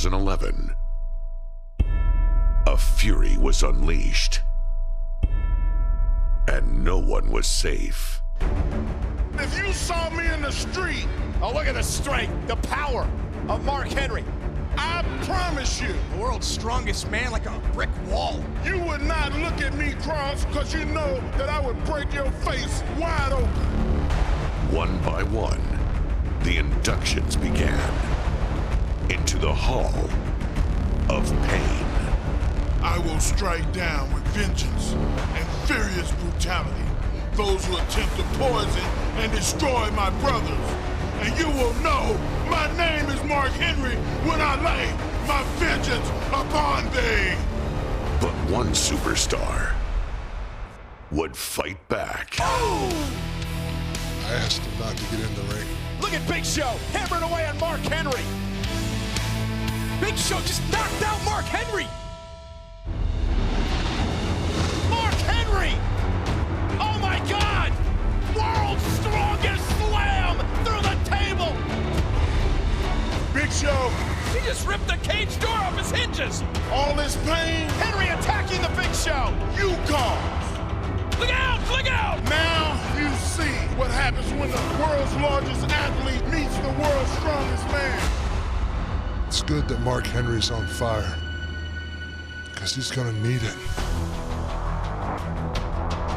2011, a fury was unleashed, and no one was safe. If you saw me in the street, oh, look at the strength, the power of Mark Henry. I promise you, The world's strongest man, like a brick wall. you would not look at me cross, because you know that I would break your face wide open. One by one, the inductions began into the Hall of Pain. I will strike down with vengeance and furious brutality those who attempt to poison and destroy my brothers. And you will know my name is Mark Henry when I lay my vengeance upon thee. But one superstar would fight back. I asked him not to get in the ring. Look at Big Show hammering away on Mark Henry. Big Show just knocked out Mark Henry. Mark Henry! Oh my God! World's strongest slam through the table! Big Show, He just ripped the cage door off his hinges. all this pain Henry attacking the Big Show. you caused. Look out! Look out! Now you see what happens when the world's largest athlete meets the world's strongest man. It's good that Mark Henry's on fire, because he's gonna need it.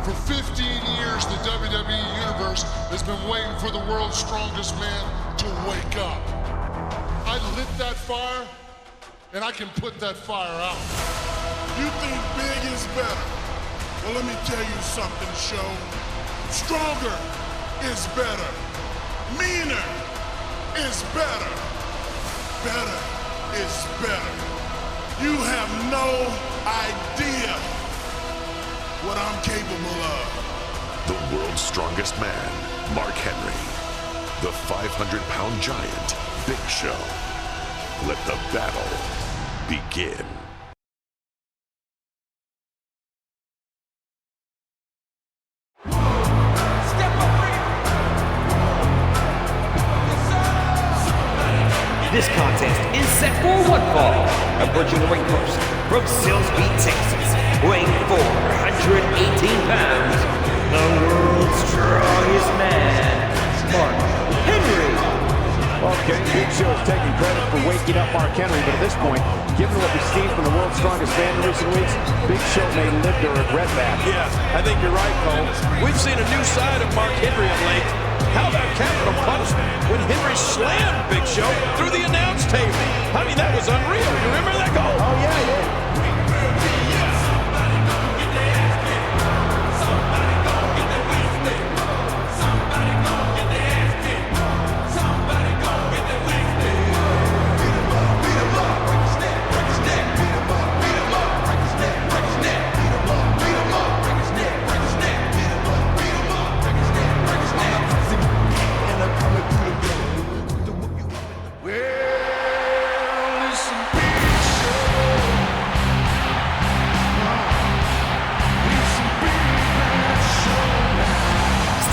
For 15 years, the WWE Universe has been waiting for the world's strongest man to wake up. I lit that fire, and I can put that fire out. You think big is better? Well, let me tell you something, Show. Stronger is better. Meaner is better. Better is better. You have no idea what I'm capable of. The world's strongest man, Mark Henry. The 500-pound giant, Big Show. Let the battle begin. This contest is set for one fall. Approaching the ring post from Silsbee, Texas, weighing 418 pounds, the world's strongest man, Mark Henry. Okay, Big Show is taking credit for waking up Mark Henry, but at this point, given what we've seen from the world's strongest man in recent weeks, Big Show may live to regret that. Yeah, I think you're right, Cole. We've seen a new side of Mark Henry of late. How about capital punishment when Henry slammed Big Show through the announce table? I mean, that was unreal. You remember that, Cole? Oh, yeah.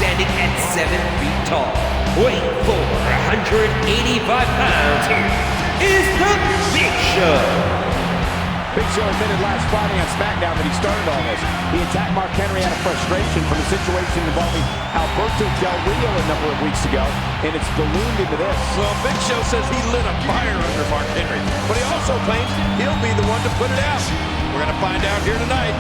Standing at 7 feet tall, weighing 485 pounds, here is the Big Show. Big Show admitted last Friday on SmackDown that he started all this. He attacked Mark Henry out of frustration from the situation involving Alberto Del Rio a number of weeks ago, and it's ballooned into this. Well, Big Show says he lit a fire under Mark Henry, but he also claims he'll be the one to put it out. We're going to find out here tonight.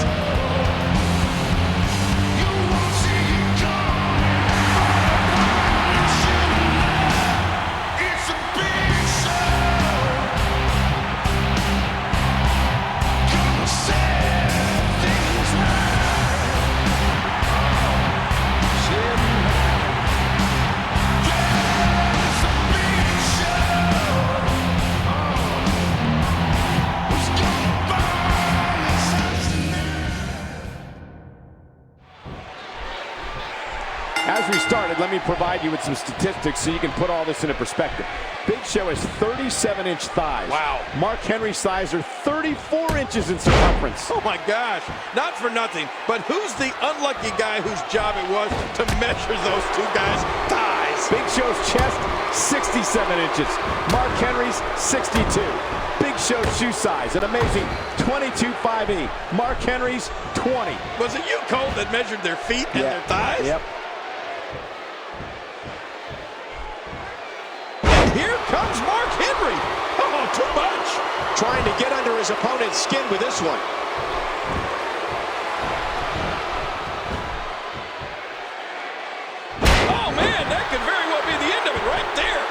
As we started, let me provide you with some statistics so you can put all this into perspective. Big Show has 37-inch thighs. Wow. Mark Henry's thighs are 34 inches in circumference. Oh my gosh, not for nothing, but who's the unlucky guy whose job it was to measure those two guys' thighs? Big Show's chest, 67 inches. Mark Henry's, 62. Big Show's shoe size, an amazing 22.5e. Mark Henry's 20. Was it you, Cole, that measured their feet and their thighs? Yep. And here comes Mark Henry. Oh, too much. Trying to get under his opponent's skin with this one. Oh, man, that could very well be the end of it right there.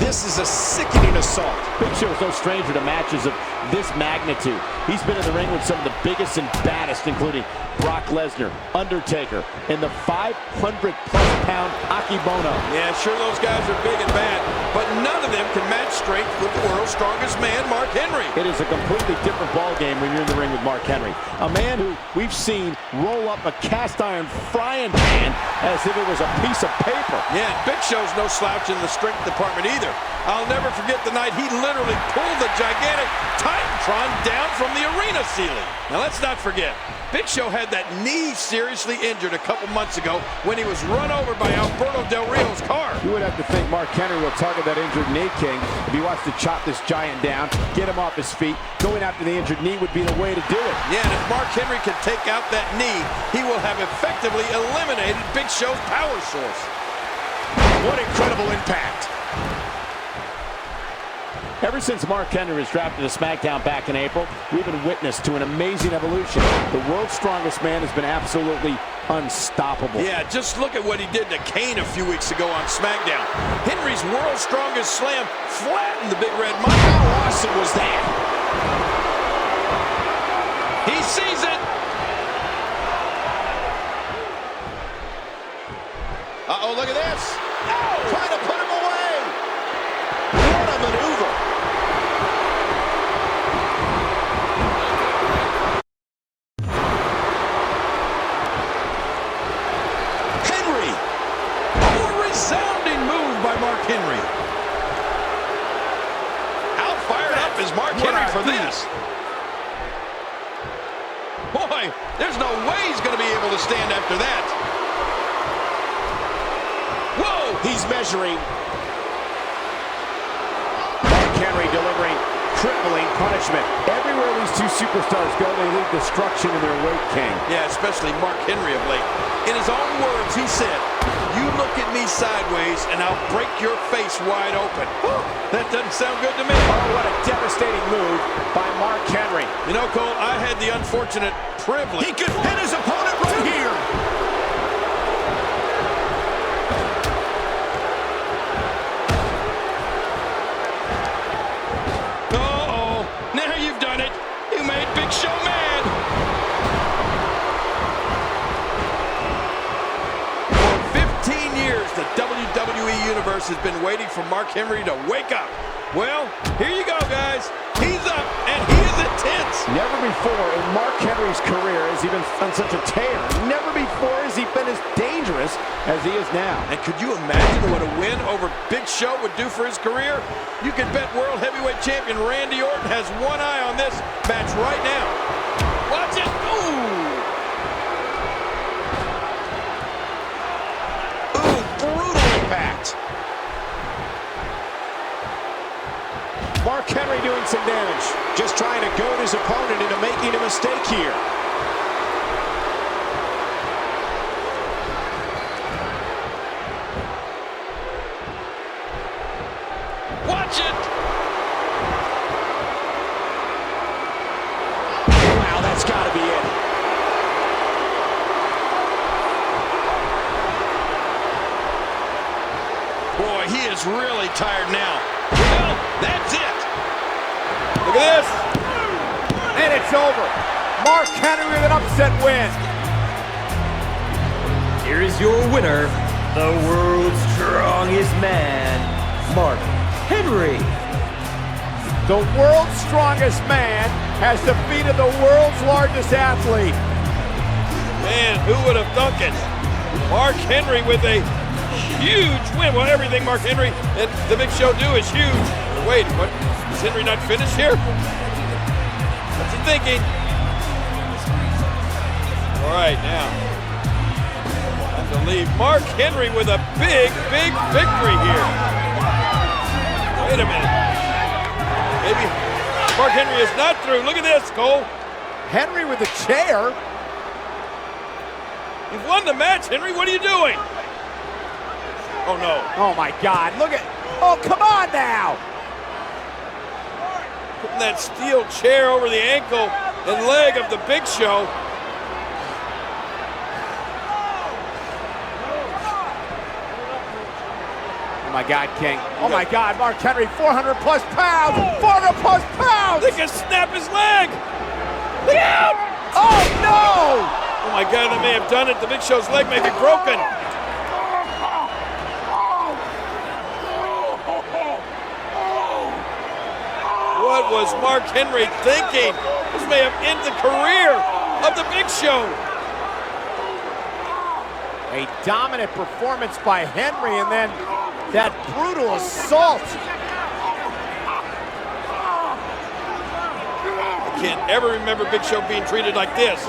This is a sickening assault. Big Show is no stranger to matches of this magnitude. He's been in the ring with some of the biggest and baddest, including Brock Lesnar, Undertaker, and the 500-plus pound Akibono. Yeah, sure, those guys are big and bad, but none of them can match strength with the world's strongest man, Mark Henry. It is a completely different ballgame when you're in the ring with Mark Henry. A man who we've seen roll up a cast-iron frying pan as if it was a piece of paper. Yeah, Big Show's no slouch in the strength department either. I'll never forget the night he literally pulled the gigantic Titantron down from the arena ceiling. Now, let's not forget, Big Show had that knee seriously injured a couple months ago when he was run over by Alberto Del Rio's car. You would have to think Mark Henry will target that injured knee, King, if he wants to chop this giant down, get him off his feet. Going after the injured knee would be the way to do it. Yeah, and if Mark Henry can take out that knee, he will have effectively eliminated Big Show's power source. What incredible impact. Ever since Mark Henry was drafted to SmackDown back in April, we've been witness to an amazing evolution. The world's strongest man has been absolutely unstoppable. Yeah, just look at what he did to Kane a few weeks ago on SmackDown. Henry's world's strongest slam flattened the Big Red Monster. How awesome was that? He sees it. Uh-oh, look at this. Oh! Trying to put him away. What a maneuver. Henry. A resounding move by Mark Henry. How fired up is Mark Henry for this? Boy, there's no way he's going to be able to stand after that. Whoa! He's measuring. Mark Henry delivering crippling punishment. Everywhere these two superstars go, they leave destruction in their wake, King. Yeah, especially Mark Henry of late. In his own words, he said, "You look at me sideways and I'll break your face wide open." Whew, that doesn't sound good to me. Oh, what a devastating move by Mark Henry. You know, Cole, I had the unfortunate privilege. He could pin his opponent right here. Uh-oh, now you've done it. You made Big Show mad. For 15 years, the WWE Universe has been waiting for Mark Henry to wake up. Well, here you go, guys. He's up, and he is intense. Never before in Mark Henry's career has he been on such a tear. Never before has he been as dangerous as he is now. And could you imagine what a win over Big Show would do for his career? You could bet World Heavyweight Champion Randy Orton has one eye on this match right now. Watch it. Ooh, brutal impact. Mark Henry doing some damage. Just trying to goad his opponent into making a mistake here. Watch it. Wow, that's got to be it. Boy, he is really tired now. Well, that's it. Look at this. And it's over. Mark Henry with an upset win. Here is your winner, the world's strongest man, Mark Henry. The world's strongest man has defeated the world's largest athlete. Man, who would have thunk it? Mark Henry with a huge win. Well, everything Mark Henry and the Big Show do is huge. Wait, what? Is Henry not finished here? What's he thinking? All right, now. I believe Mark Henry with a big, big victory here. Wait a minute. Maybe Mark Henry is not through. Look at this, Cole. Henry with a chair. You've won the match, Henry. What are you doing? Oh, no. Oh, my God. Look at... Oh, come on now. Putting that steel chair over the ankle and leg of the Big Show. Oh, my God, King. Oh, my God, Mark Henry, 400-plus pounds. 400-plus pounds. They can snap his leg. Look out. Oh, no. Oh, my God, they may have done it. The Big Show's leg may be broken. What was Mark Henry thinking? This may have ended the career of the Big Show. A dominant performance by Henry, and then that brutal assault. I can't ever remember Big Show being treated like this.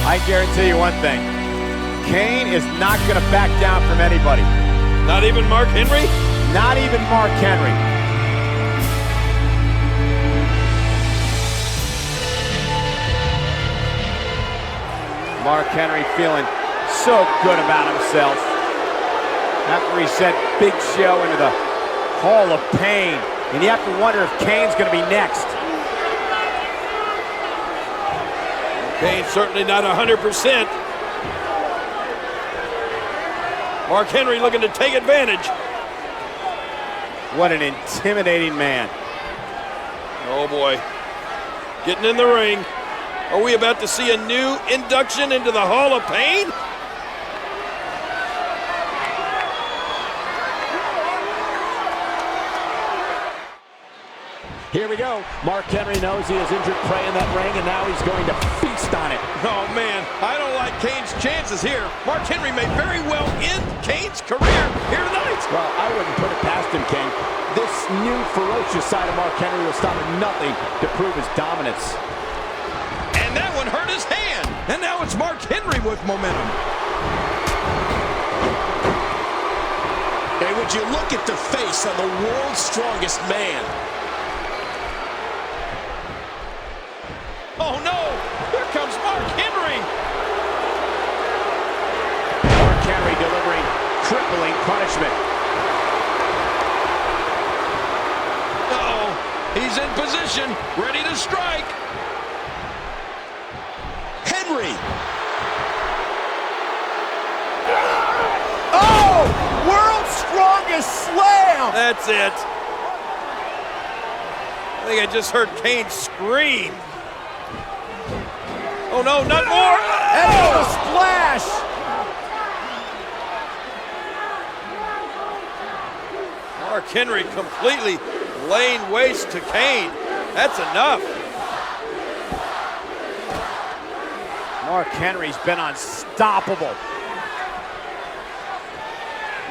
I guarantee you one thing. Kane is not going to back down from anybody. Not even Mark Henry? Not even Mark Henry. Mark Henry feeling so good about himself. After he sent Big Show into the Hall of Pain. And you have to wonder if Kane's going to be next. Kane's certainly not 100%. Mark Henry looking to take advantage. What an intimidating man. Oh boy. Getting in the ring. Are we about to see a new induction into the Hall of Pain? Here we go. Mark Henry knows he has injured prey in that ring, and now he's going to feast on it. Oh, man. I don't like Kane's chances here. Mark Henry may very well end Kane's career here tonight. Well, I wouldn't put it past him, King. This new ferocious side of Mark Henry will stop at nothing to prove his dominance. And that one hurt his hand. And now it's Mark Henry with momentum. Hey, would you look at the face of the world's strongest man? Oh, no! Here comes Mark Henry! Mark Henry delivering crippling punishment. Uh-oh. He's in position, ready to strike. Henry! Oh! World's strongest slam! That's it. I think I just heard Kane scream. Oh no, not more! And a splash! Mark Henry completely laying waste to Kane. That's enough. Mark Henry's been unstoppable.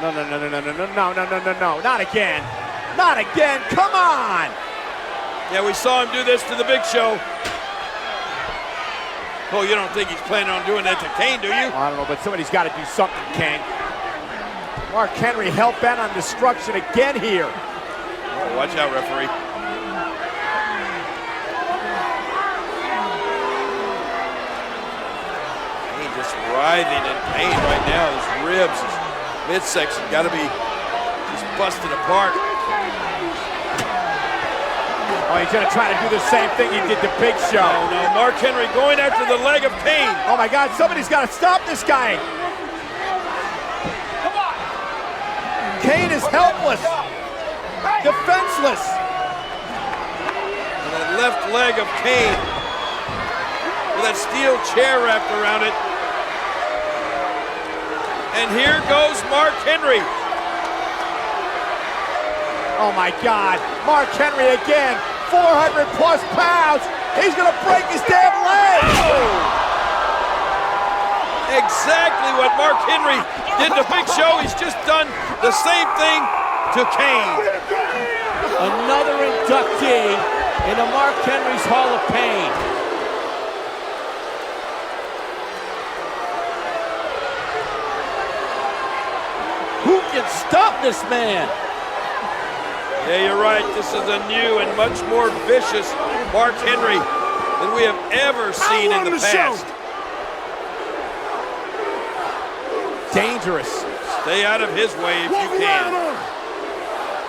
No, not again. Not again, come on! Yeah, we saw him do this to the Big Show. Oh, you don't think he's planning on doing that to Kane, do you? I don't know, but somebody's got to do something, King. Mark Henry hell-bent on destruction again here. Oh, watch out, referee. Kane just writhing in pain right now. His ribs, his midsection got to be just busted apart. Oh, he's gonna try to do the same thing he did to Big Show. Oh, no, Mark Henry going after the leg of Kane. Oh my God, somebody's gotta stop this guy. Kane is helpless, defenseless. And that left leg of Kane with that steel chair wrapped around it. And here goes Mark Henry. Oh my God, Mark Henry again, 400 plus pounds. He's gonna break his damn leg. Oh! Exactly what Mark Henry did to Big Show. He's just done the same thing to Kane. Another inductee into Mark Henry's Hall of Pain. Who can stop this man? Yeah, you're right. This is a new and much more vicious Mark Henry than we have ever seen in the past. Dangerous. Stay out of his way if you can.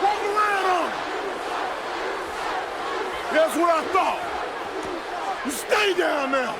Walk around on him. That's what I thought. You stay down there.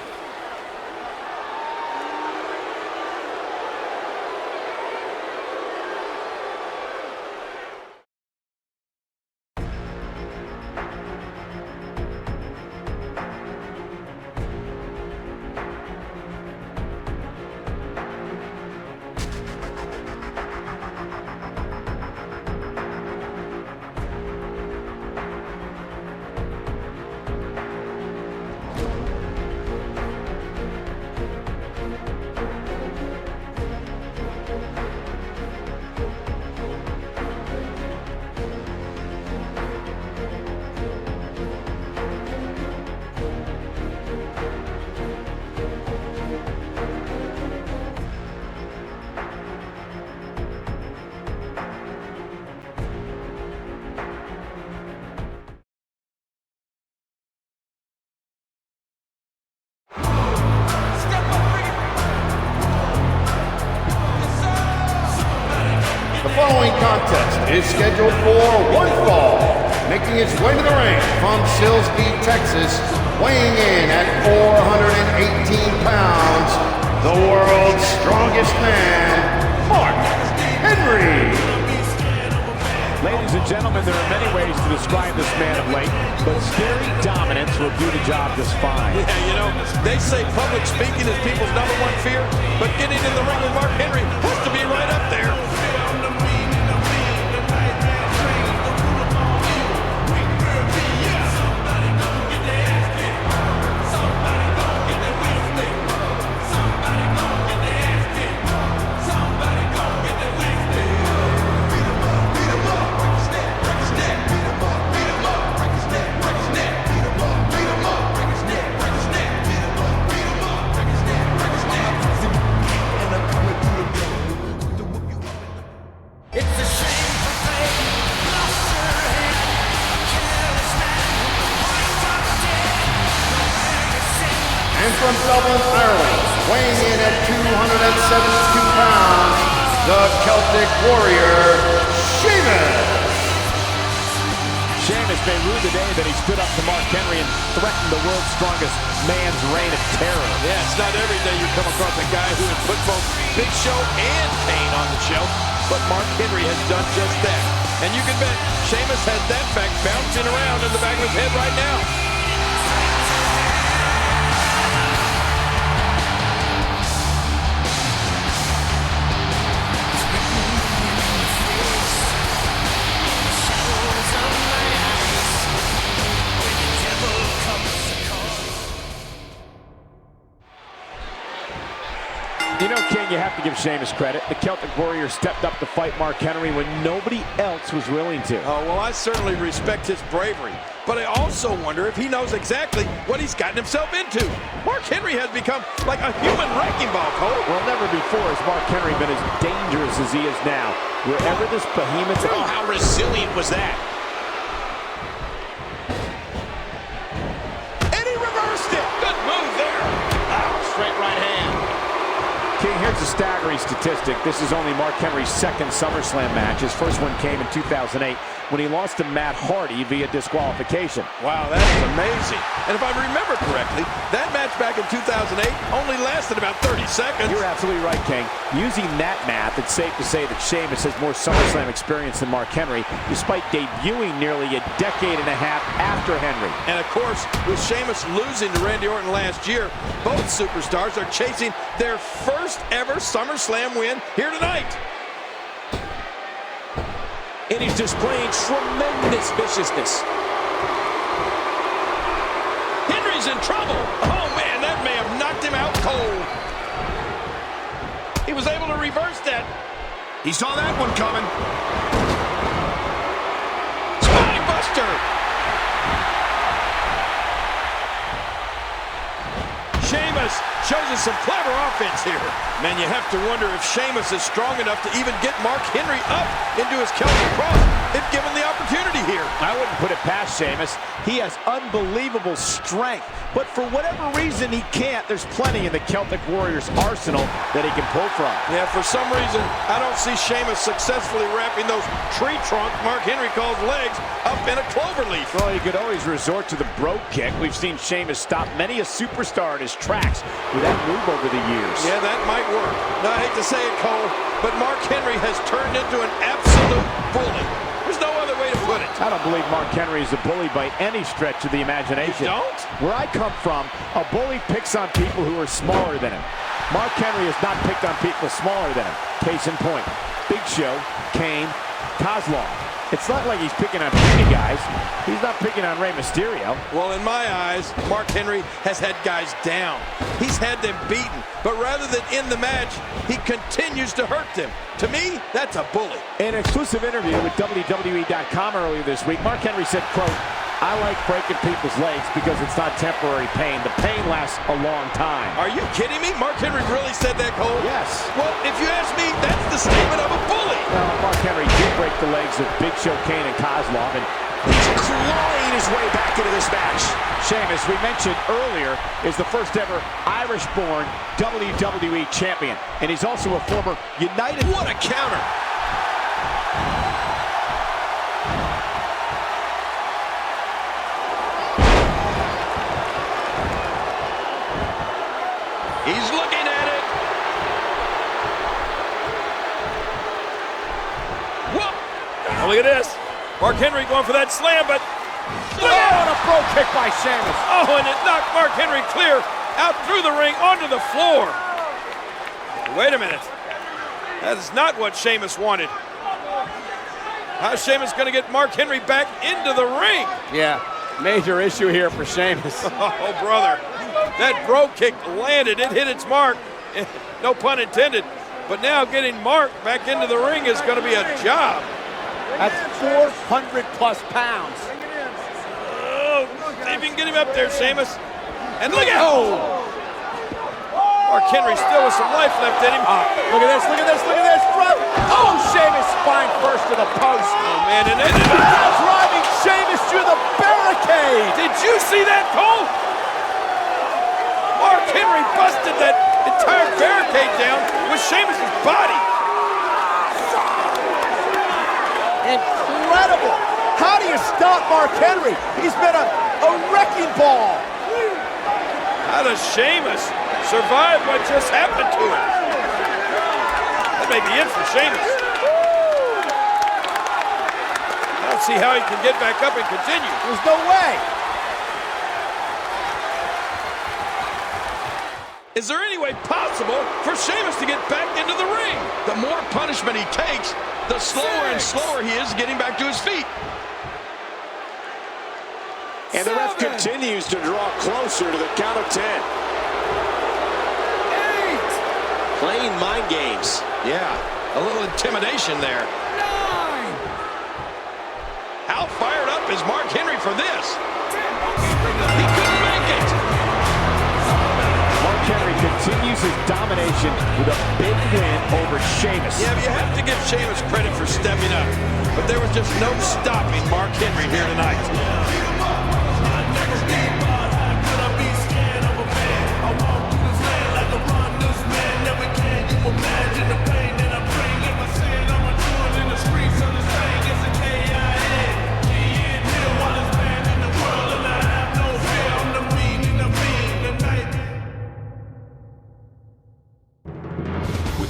The following contest is scheduled for one fall. Making his way to the ring from Silsbee, Texas, weighing in at 418 pounds, the world's strongest man, Mark Henry. Ladies and gentlemen, there are many ways to describe this man of late, but scary dominance will do the job just fine. Yeah, you know, they say public speaking is people's #1 fear, but getting in the ring with Mark Henry has to be right up there. And from Dublin, Ireland, weighing in at 272 pounds, the Celtic Warrior, Sheamus. Sheamus may rue the day that he stood up to Mark Henry and threatened the world's strongest man's reign of terror. Yeah, it's not every day you come across a guy who has put both Big Show and Kane on the shelf, but Mark Henry has done just that. And you can bet Sheamus has that fact bouncing around in the back of his head right now. You know, King, you have to give Sheamus credit. The Celtic Warrior stepped up to fight Mark Henry when nobody else was willing to. Oh, well, I certainly respect his bravery, but I also wonder if he knows exactly what he's gotten himself into. Mark Henry has become like a human wrecking ball, Cole. Well, never before has Mark Henry been as dangerous as he is now. Wherever this behemoth... Oh, how resilient was that? And he reversed it. Good move there. Straight right hand. King, here's the staggering statistic. This is only Mark Henry's second SummerSlam match. His first one came in 2008 when he lost to Matt Hardy via disqualification. Wow, that is amazing. And if I remember correctly, that match back in 2008 only lasted about 30 seconds. You're absolutely right, King. Using that math, it's safe to say that Sheamus has more SummerSlam experience than Mark Henry, despite debuting nearly a decade and a half after Henry. And of course, with Sheamus losing to Randy Orton last year, both superstars are chasing their first ever SummerSlam win here tonight. And he's displaying tremendous viciousness. Henry's in trouble. Oh, man, that may have knocked him out cold. He was able to reverse that. He saw that one coming. Spine buster. Sheamus shows us some clever offense here. Man, you have to wonder if Sheamus is strong enough to even get Mark Henry up into his Celtic cross if given the opportunity here. I wouldn't put it past Sheamus. He has unbelievable strength, but for whatever reason he can't, there's plenty in the Celtic Warriors arsenal that he can pull from. Yeah, for some reason, I don't see Sheamus successfully wrapping those tree trunk Mark Henry calls legs up in a clover leaf. Well, you could always resort to the bro kick. We've seen Sheamus stop many a superstar in his tracks with that move over the years. Yeah, that might work. Now, I hate to say it, Cole, but Mark Henry has turned into an absolute bully. There's no other way to put it. I don't believe Mark Henry is a bully by any stretch of the imagination. You don't? Where I come from, a bully picks on people who are smaller than him. Mark Henry has not picked on people smaller than him. Case in point, Big Show, Kane, Kozlov. It's not like he's picking on puny guys. He's not picking on Rey Mysterio. Well, in my eyes, Mark Henry has had guys down. He's had them beaten. But rather than end the match, he continues to hurt them. To me, that's a bully. In an exclusive interview with WWE.com earlier this week, Mark Henry said, quote, "I like breaking people's legs because it's not temporary pain. The pain lasts a long time." Are you kidding me? Mark Henry really said that, Cole? Yes. Well, if you ask me, that's the statement of a bully. Now, Mark Henry did break the legs of Big Show, Kane, and Kozlov, and He's clawing his way back into this match. Sheamus, we mentioned earlier, is the first ever Irish-born WWE champion, and he's also a former United... What a counter! He's looking at it. Whoop! Oh, look at this. Mark Henry going for that slam, but... Oh, and a pro kick by Sheamus. Oh, and it knocked Mark Henry clear out through the ring onto the floor. Wait a minute. That is not what Sheamus wanted. How's Sheamus going to get Mark Henry back into the ring? Yeah, major issue here for Sheamus. Oh, brother. That bro kick landed. It hit its mark. No pun intended. But now getting Mark back into the ring is going to be a job. That's 400-plus pounds. Oh, see if you can get him up there, Sheamus. And look at... Oh! Mark Henry still with some life left in him. Look at this, look at this, look at this. Front. Oh, Sheamus spine first to the post. Oh, man. And driving Sheamus through the barricade. Did you see that, Cole? Mark Henry busted that entire barricade down with Sheamus' body. Incredible. How do you stop Mark Henry? He's been a wrecking ball. How does Sheamus survive what just happened to him? That may be it for Sheamus. I don't see how he can get back up and continue. There's no way. Is there any way possible for Sheamus to get back into the ring? The more punishment he takes, the slower and slower he is getting back to his feet. And the ref continues to draw closer to the count of 10. 8. Playing mind games. Yeah, a little intimidation there. 9. How fired up is Mark Henry for this? He couldn't make it. Mark Henry continues his domination with a big win over Sheamus. Yeah, but you have to give Sheamus credit for stepping up. But there was just no stopping Mark Henry here tonight.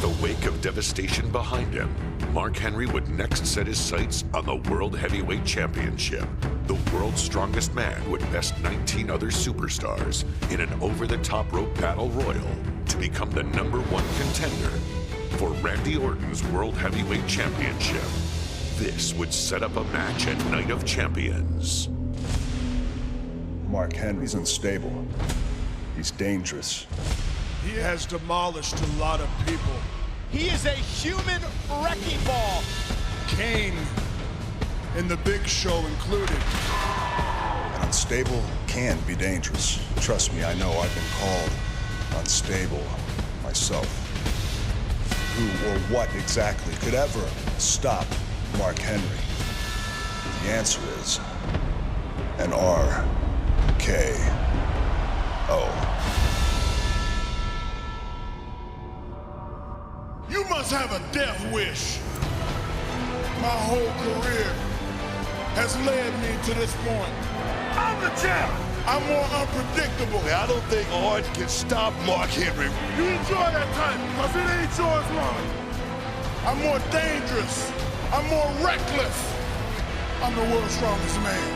With a wake of devastation behind him, Mark Henry would next set his sights on the World Heavyweight Championship. The world's strongest man would best 19 other superstars in an over-the-top rope battle royal to become the #1 contender for Randy Orton's World Heavyweight Championship. This would set up a match at Night of Champions. Mark Henry's unstable. He's dangerous. He has demolished a lot of people. He is a human wrecking ball. Kane and the Big Show included. Unstable can be dangerous. Trust me, I know. I've been called unstable myself. Who or what exactly could ever stop Mark Henry? The answer is an RKO. You must have a death wish. My whole career has led me to this point. I'm the champ. I'm more unpredictable. I don't think Orton can stop Mark Henry. You enjoy that time, because it ain't yours long. I'm more dangerous. I'm more reckless. I'm the world's strongest man.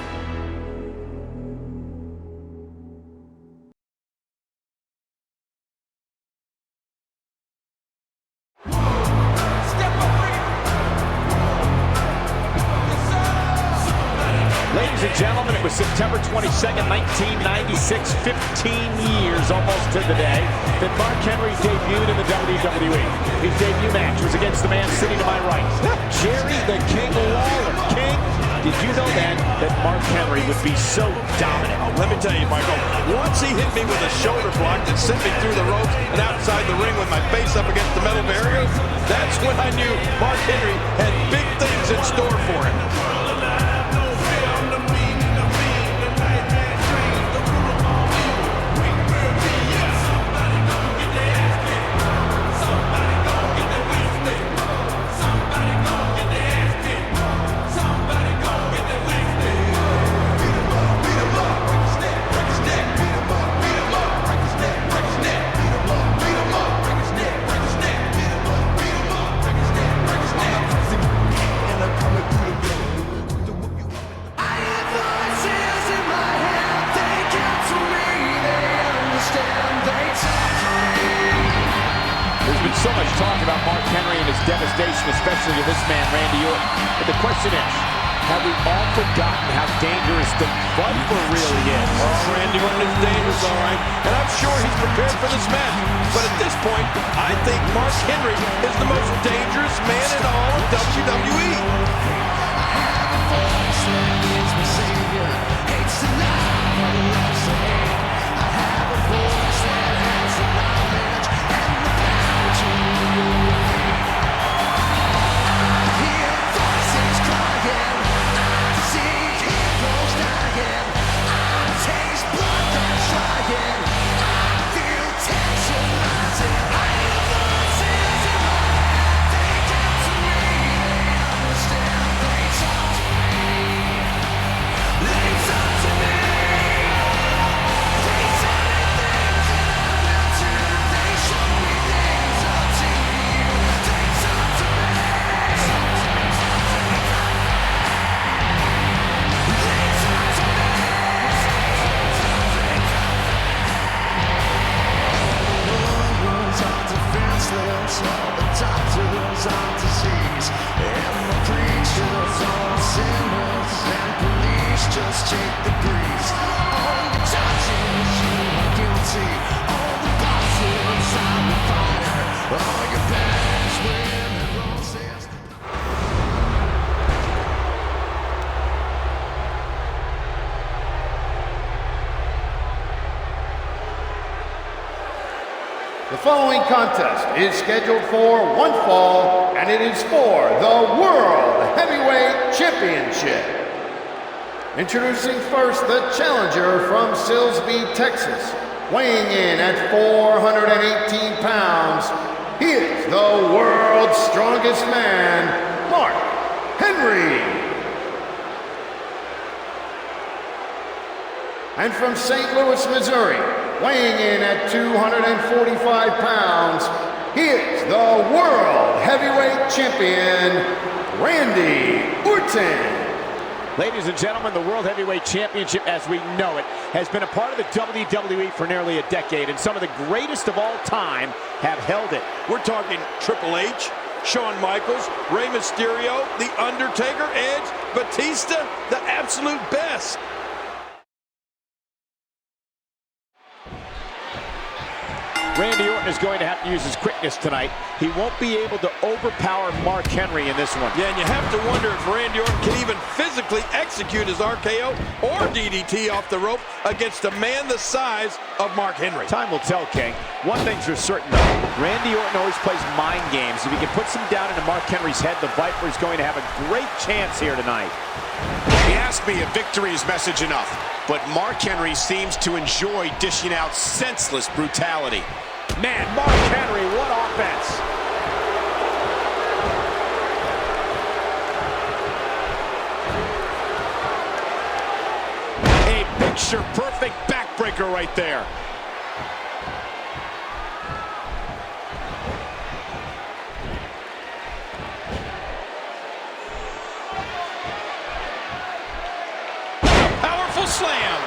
Ladies and gentlemen, it was September 22nd, 1996, 15 years almost to the day, that Mark Henry debuted in the WWE. His debut match was against the man sitting to my right, Jerry the King Lawler. King, did you know then that Mark Henry would be so dominant? Let me tell you, Michael, once he hit me with a shoulder block that sent me through the ropes and outside the ring with my face up against the metal barrier, that's when I knew Mark Henry had big things in store for him. So much talk about Mark Henry and his devastation, especially to this man, Randy Orton. But the question is, have we all forgotten how dangerous the Viper really is? Oh, Randy Orton is dangerous, all right. And I'm sure he's prepared for this match. But at this point, I think Mark Henry is the most dangerous man in all of WWE. Just take the breeze. All the touches, you are guilty. All the bosses, I'm the fighter. All your bags, women, roses. The following contest is scheduled for one fall, and it is for the World Heavyweight Championship. Introducing first the challenger from Silsbee, Texas, weighing in at 418 pounds. He is the world's strongest man, Mark Henry. And from St. Louis, Missouri, weighing in at 245 pounds, he is the World Heavyweight Champion, Randy Orton. Ladies and gentlemen, the World Heavyweight Championship as we know it has been a part of the WWE for nearly a decade, and some of the greatest of all time have held it. We're talking Triple H, Shawn Michaels, Rey Mysterio, The Undertaker, Edge, Batista, the absolute best. Randy Orton is going to have to use his quickness tonight. He won't be able to overpower Mark Henry in this one. Yeah, and you have to wonder if Randy Orton can even physically execute his RKO or DDT off the rope against a man the size of Mark Henry. Time will tell, King. One thing's for certain, though. Randy Orton always plays mind games. If he can put some down into Mark Henry's head, the Viper is going to have a great chance here tonight. He asked me if victory is message enough, but Mark Henry seems to enjoy dishing out senseless brutality. Man, Mark Henry, what offense! A picture-perfect backbreaker right there. Powerful slam.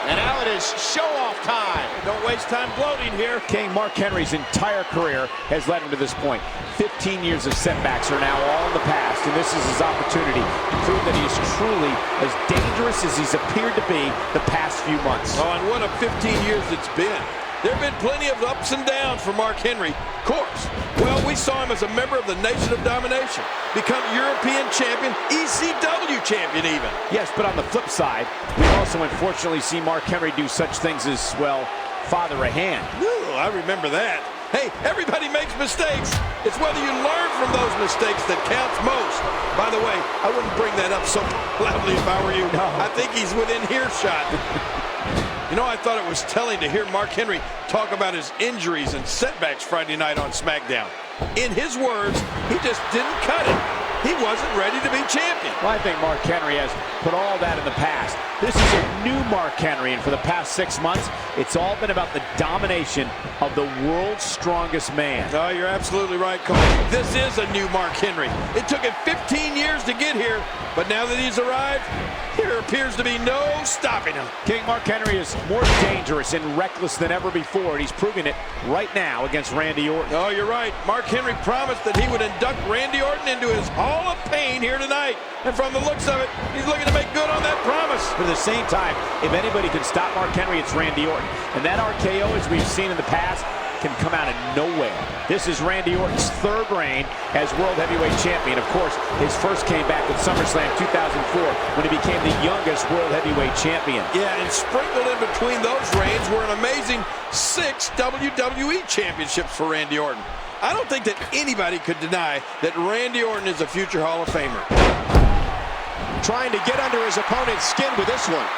And now it is show-off time. Don't waste time gloating here. King, Mark Henry's entire career has led him to this point. 15 years of setbacks are now all in the past, and this is his opportunity to prove that he is truly as dangerous as he's appeared to be the past few months. Oh, and what a 15 years it's been. There have been plenty of ups and downs for Mark Henry. Of course. Well, we saw him as a member of the Nation of Domination, become European champion, ECW champion even. Yes, but on the flip side, we also unfortunately see Mark Henry do such things as, well, father a hand. Ooh, I remember that. Hey, everybody makes mistakes. It's whether you learn from those mistakes that counts most. By the way, I wouldn't bring that up so loudly if I were you. No. I think he's within earshot. You know, I thought it was telling to hear Mark Henry talk about his injuries and setbacks Friday night on SmackDown. In his words, he just didn't cut it. He wasn't ready to be champion. Well, I think Mark Henry has put all that in the past. This is a new Mark Henry, and for the past 6 months, it's all been about the domination of the world's strongest man. Oh, you're absolutely right, Cole. This is a new Mark Henry. It took him 15 years to get here, but now that he's arrived, there appears to be no stopping him. King, Mark Henry is more dangerous and reckless than ever before, and he's proving it right now against Randy Orton. Oh, you're right. Mark Henry promised that he would induct Randy Orton into his Hall of Pain here tonight. And from the looks of it, he's looking to make good on that promise. But at the same time, if anybody can stop Mark Henry, it's Randy Orton. And that RKO, as we've seen in the past, can come out of nowhere. This is Randy Orton's third reign as World Heavyweight Champion. Of course, his first came back at SummerSlam 2004 when he became the youngest World Heavyweight Champion. Yeah, and sprinkled in between those reigns were an amazing 6 WWE championships for Randy Orton. I don't think that anybody could deny that Randy Orton is a future Hall of Famer. Trying to get under his opponent's skin with this one.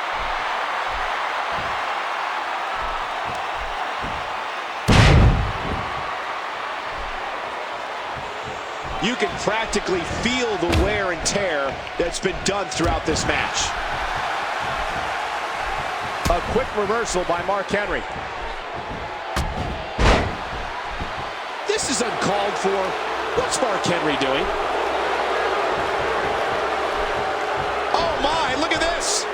You can practically feel the wear and tear that's been done throughout this match. A quick reversal by Mark Henry. This is uncalled for. What's Mark Henry doing? Oh my, look at this.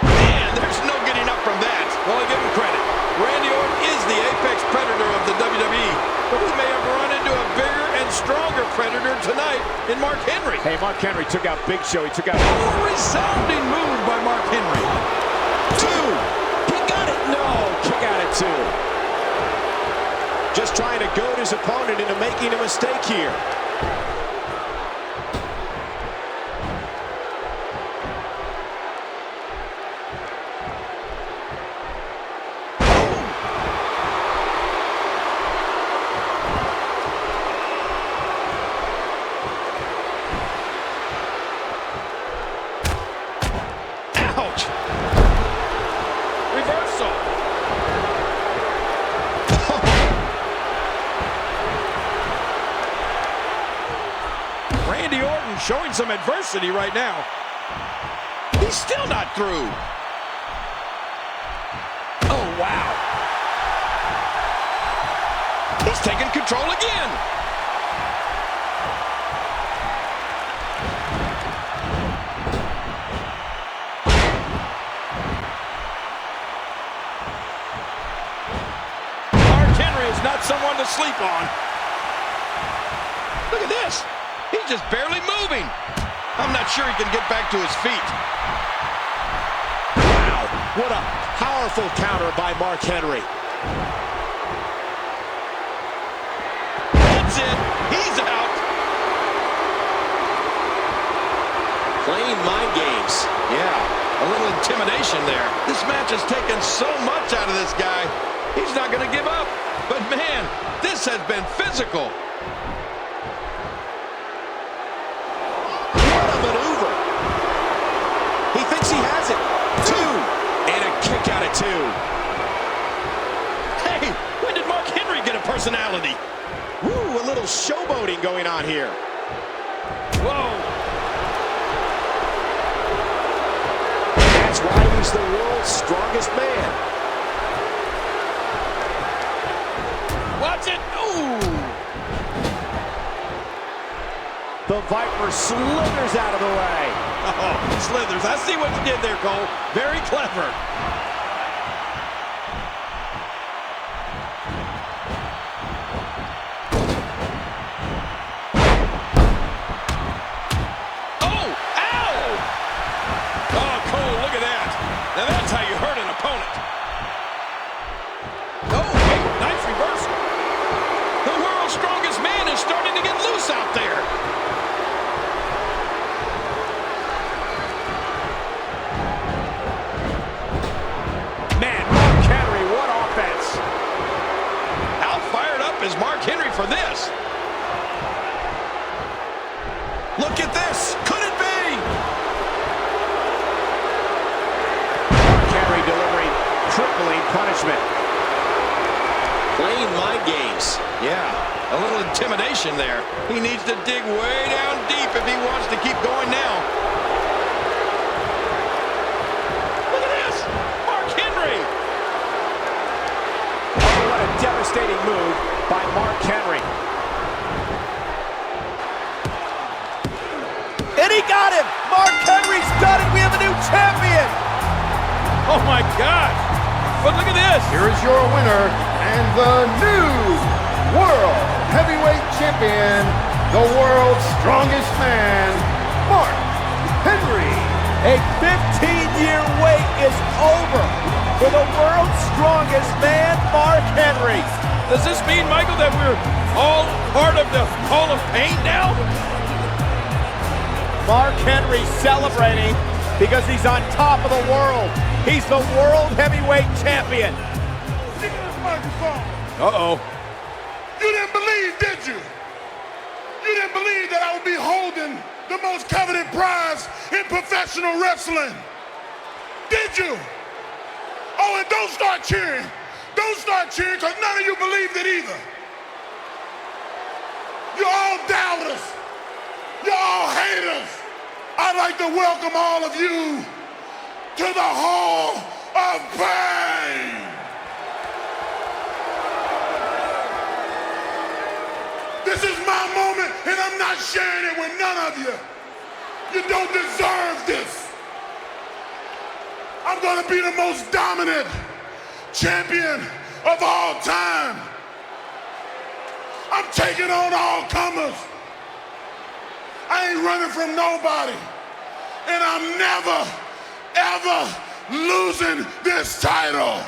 Man, there's no getting up from that. Well, I give him credit. Randy Orton is the apex predator of the WWE, but we may have run into a bigger and stronger predator tonight in Mark Henry. Hey, Mark Henry took out Big Show. He took out... A resounding move by Mark Henry. 2. He got it. No, kick out at 2. Just trying to goad his opponent into making a mistake here. Ouch! Reversal. Randy Orton showing some adversity right now. He's still not through. Oh, He's taking control again. Mark Henry is not someone to sleep on. Look at this. He's just barely moving. I'm not sure he can get back to his feet. Wow, what a powerful counter by Mark Henry. That's it. He's out. Playing mind games. Yeah, a little intimidation there. This match has taken so much out of this guy. He's not going to give up. But man, this has been physical. What a maneuver. He thinks he has it. 2. And a kick out at 2. Hey, when did Mark Henry get a personality? Woo, a little showboating going on here. Whoa. That's why he's the world's strongest man. Watch it. Ooh. The Viper slithers out of the way. Oh, slithers. I see what you did there, Cole. Very clever. Oh, ow! Oh, Cole, look at that. Now that's how you hurt an opponent. Oh, wait, nice reversal. The world's strongest man is starting to get loose out there. Man, Mark Henry, what offense. How fired up is Mark Henry for this? Look at this. Could it be? Mark Henry delivering crippling punishment. Playing mind games. Yeah, a little intimidation there. He needs to dig way down deep if he wants to keep going now. Look at this! Mark Henry! Oh, what a devastating move by Mark Henry. And he got him! Mark Henry's done it! We have a new champion! Oh my God! But look at this! Here is your winner and the new World Heavyweight Champion, the world's strongest man, Mark Henry. A 15-year wait is over for the world's strongest man, Mark Henry. Does this mean, Michael, that we're all part of the Hall of Pain now? Mark Henry celebrating because he's on top of the world. He's the World Heavyweight Champion. Give me this microphone. Uh-oh. You didn't believe, did you? You didn't believe that I would be holding the most coveted prize in professional wrestling. Did you? Oh, and don't start cheering. Don't start cheering, because none of you believed it either. You're all doubters. You're all haters. I'd like to welcome all of you to the Hall of Pain. This is my moment, and I'm not sharing it with none of you. You don't deserve this. I'm gonna be the most dominant champion of all time. I'm taking on all comers. I ain't running from nobody. And I'm never, ever losing this title.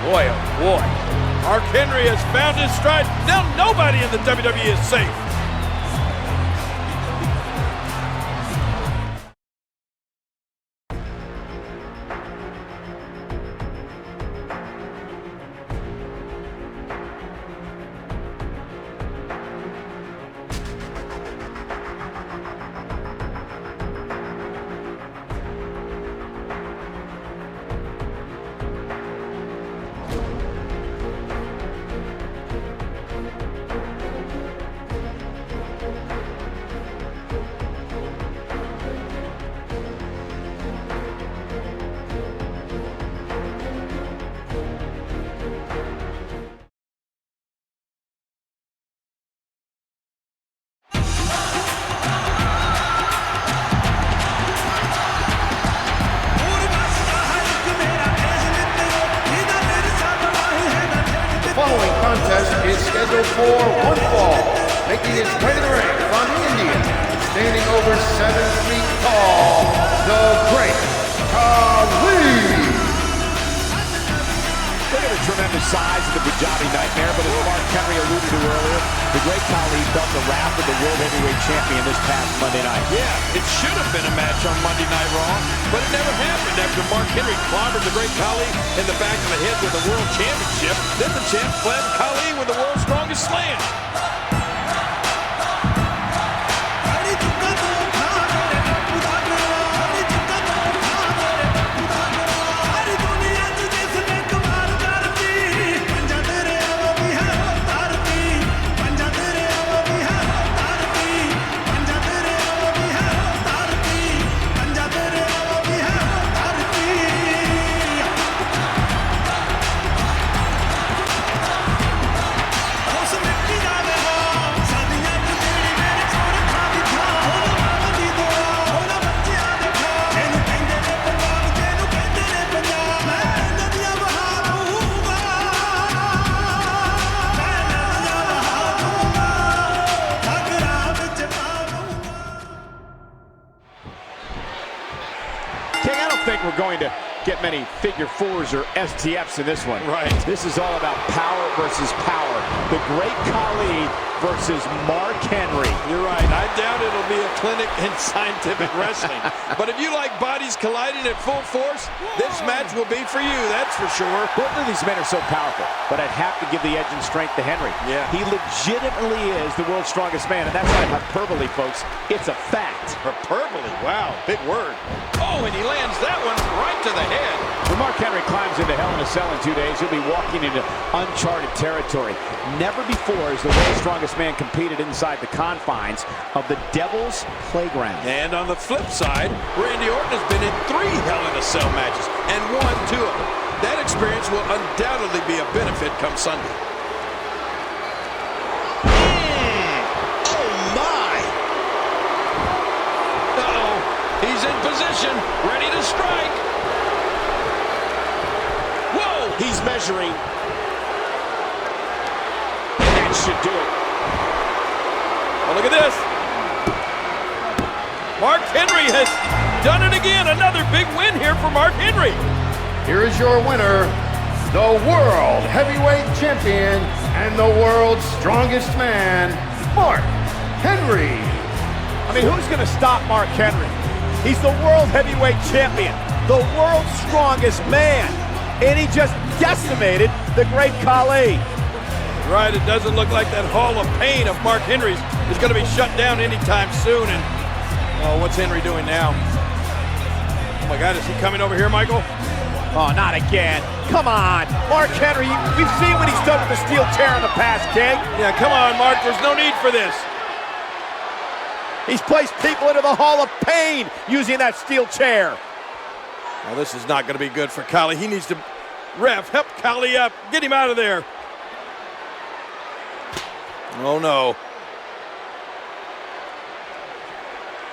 Boy, oh boy. Mark Henry has found his stride. Now nobody in the WWE is safe. contest is scheduled for one fall. Making his way to the ring from India, standing over 7 feet tall, the Great Khali. Look at the tremendous size of the Punjabi Nightmare, but as Mark Henry alluded to earlier, the Great Khali felt the wrath of the World Heavyweight Champion this past Monday night. Yeah, it should have been a match on Monday Night Raw, but it never happened after Mark Henry clobbered the Great Khali in the back of the head with the World Championship. Then the champ flattened Khali with the World's Strongest Slam. We're going to get many figure fours or STFs in this one. Right. This is all about power versus power. The Great Khali versus Mark Henry. You're right. I doubt it'll be a clinic in scientific wrestling. But if you like bodies colliding at full force, this match will be for you, that's for sure. Both of these men are so powerful, but I'd have to give the edge and strength to Henry. Yeah. He legitimately is the world's strongest man, and that's not hyperbole, folks. It's a fact. Hyperbole? Wow, big word. Oh, and he lands that one right to the head. When Mark Henry climbs into Hell in a Cell in 2 days, he'll be walking into uncharted territory. Never before has the world's strongest man competed inside the confines of the Devil's Playground. And on the flip side, Randy Orton has been in 3 Hell in a Cell matches and won 2 of them. That experience will undoubtedly be a benefit come Sunday. Oh my! Uh-oh, he's in position, ready to strike. Whoa! He's measuring. And that should do it. Oh, look at this. Mark Henry has done it again. Another big win here for Mark Henry. Here is your winner, the World Heavyweight Champion and the world's strongest man, Mark Henry. I mean, who's going to stop Mark Henry? He's the World Heavyweight Champion, the world's strongest man, and he just decimated the Great Khali. Right, it doesn't look like that Hall of Pain of Mark Henry's is going to be shut down anytime soon. And oh, what's Henry doing now? Oh my God, is he coming over here, Michael? Oh, not again. Come on. Mark Henry, we've seen what he's done with the steel chair in the past, King. Yeah, come on, Mark. There's no need for this. He's placed people into the Hall of Pain using that steel chair. Well, this is not going to be good for Khali. He needs to, ref, help Khali up. Get him out of there. Oh, no.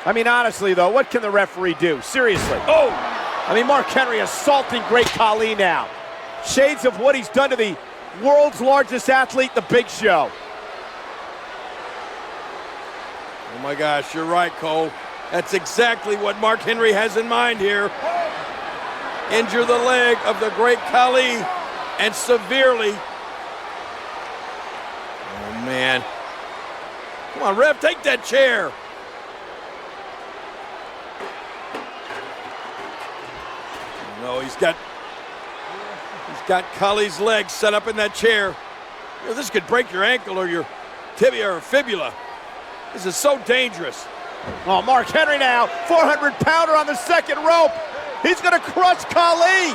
I mean, honestly, though, what can the referee do? Seriously. Oh! I mean, Mark Henry assaulting Great Khali now. Shades of what he's done to the world's largest athlete, The Big Show. Oh, my gosh, you're right, Cole. That's exactly what Mark Henry has in mind here. Injure the leg of the Great Khali, and severely. Oh, man. Come on, ref, take that chair. No, he's got Khali's legs set up in that chair. You know, this could break your ankle or your tibia or fibula. This is so dangerous. Oh, Mark Henry now, 400-pounder on the second rope. He's going to crush Khali.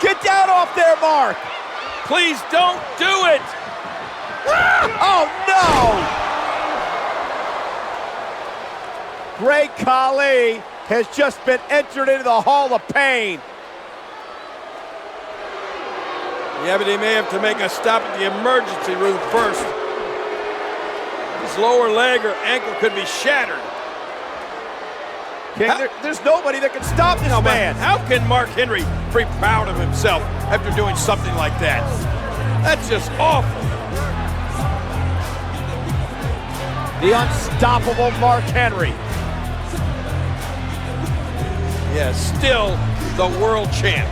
Get down off there, Mark. Please don't do it. Oh, no. Great Khali has just been entered into the Hall of Pain. Yeah, but he may have to make a stop at the emergency room first. His lower leg or ankle could be shattered. King, there's nobody that can stop this man. How can Mark Henry be proud of himself after doing something like that? That's just awful. The unstoppable Mark Henry. Yeah, still the world champ.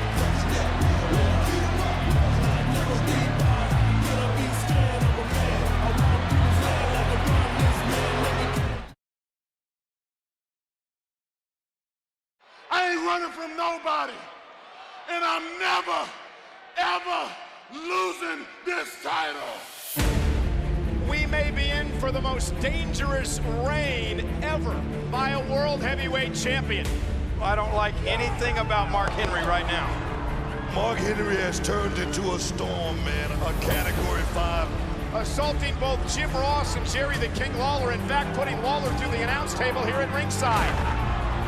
I ain't running from nobody. And I'm never, ever losing this title. We may be in for the most dangerous reign ever by a world heavyweight champion. I don't like anything about Mark Henry right now. Mark Henry has turned into a storm, man, a Category 5. Assaulting both Jim Ross and Jerry the King Lawler, in fact putting Lawler through the announce table here at ringside.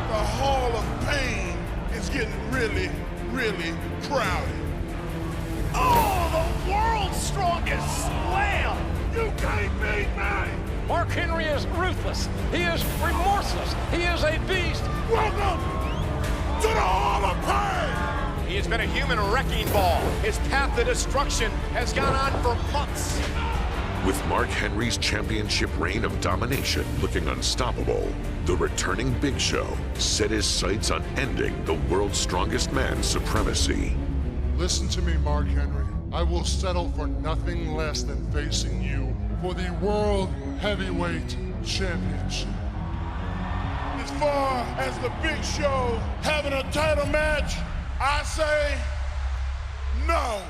The Hall of Pain is getting really, really crowded. Oh, the world's strongest slam! You can't beat me! Mark Henry is ruthless. He is remorseless. He is a beast. Welcome to the Hall of Pain! He has been a human wrecking ball. His path to destruction has gone on for months. With Mark Henry's championship reign of domination looking unstoppable, the returning Big Show set his sights on ending the world's strongest man's supremacy. Listen to me, Mark Henry. I will settle for nothing less than facing you for the World Heavyweight Championship. As far as the Big Show having a title match, I say no.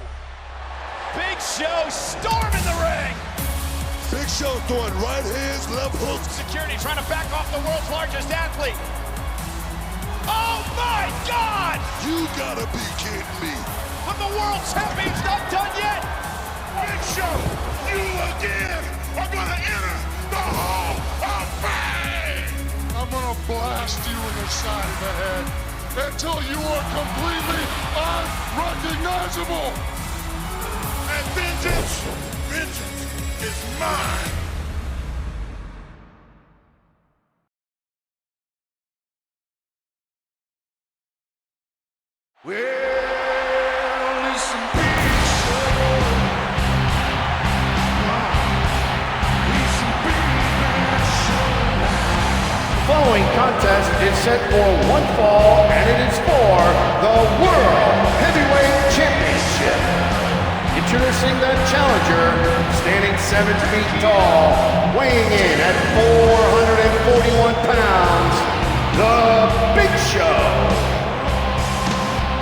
Big Show storming the ring. Big Show throwing right hands, left hooks. Security trying to back off the world's largest athlete. Oh my God! You gotta be kidding me. But the world champion's not done yet. Big Show, you again are gonna enter the Hall of Fame. I'm gonna blast you in the side of the head until you are completely unrecognizable. And vengeance is mine. Following contest is set for one fall, and it is for the World Heavyweight Championship. Introducing the challenger, standing 7 feet tall, weighing in at 441 pounds, the Big Show.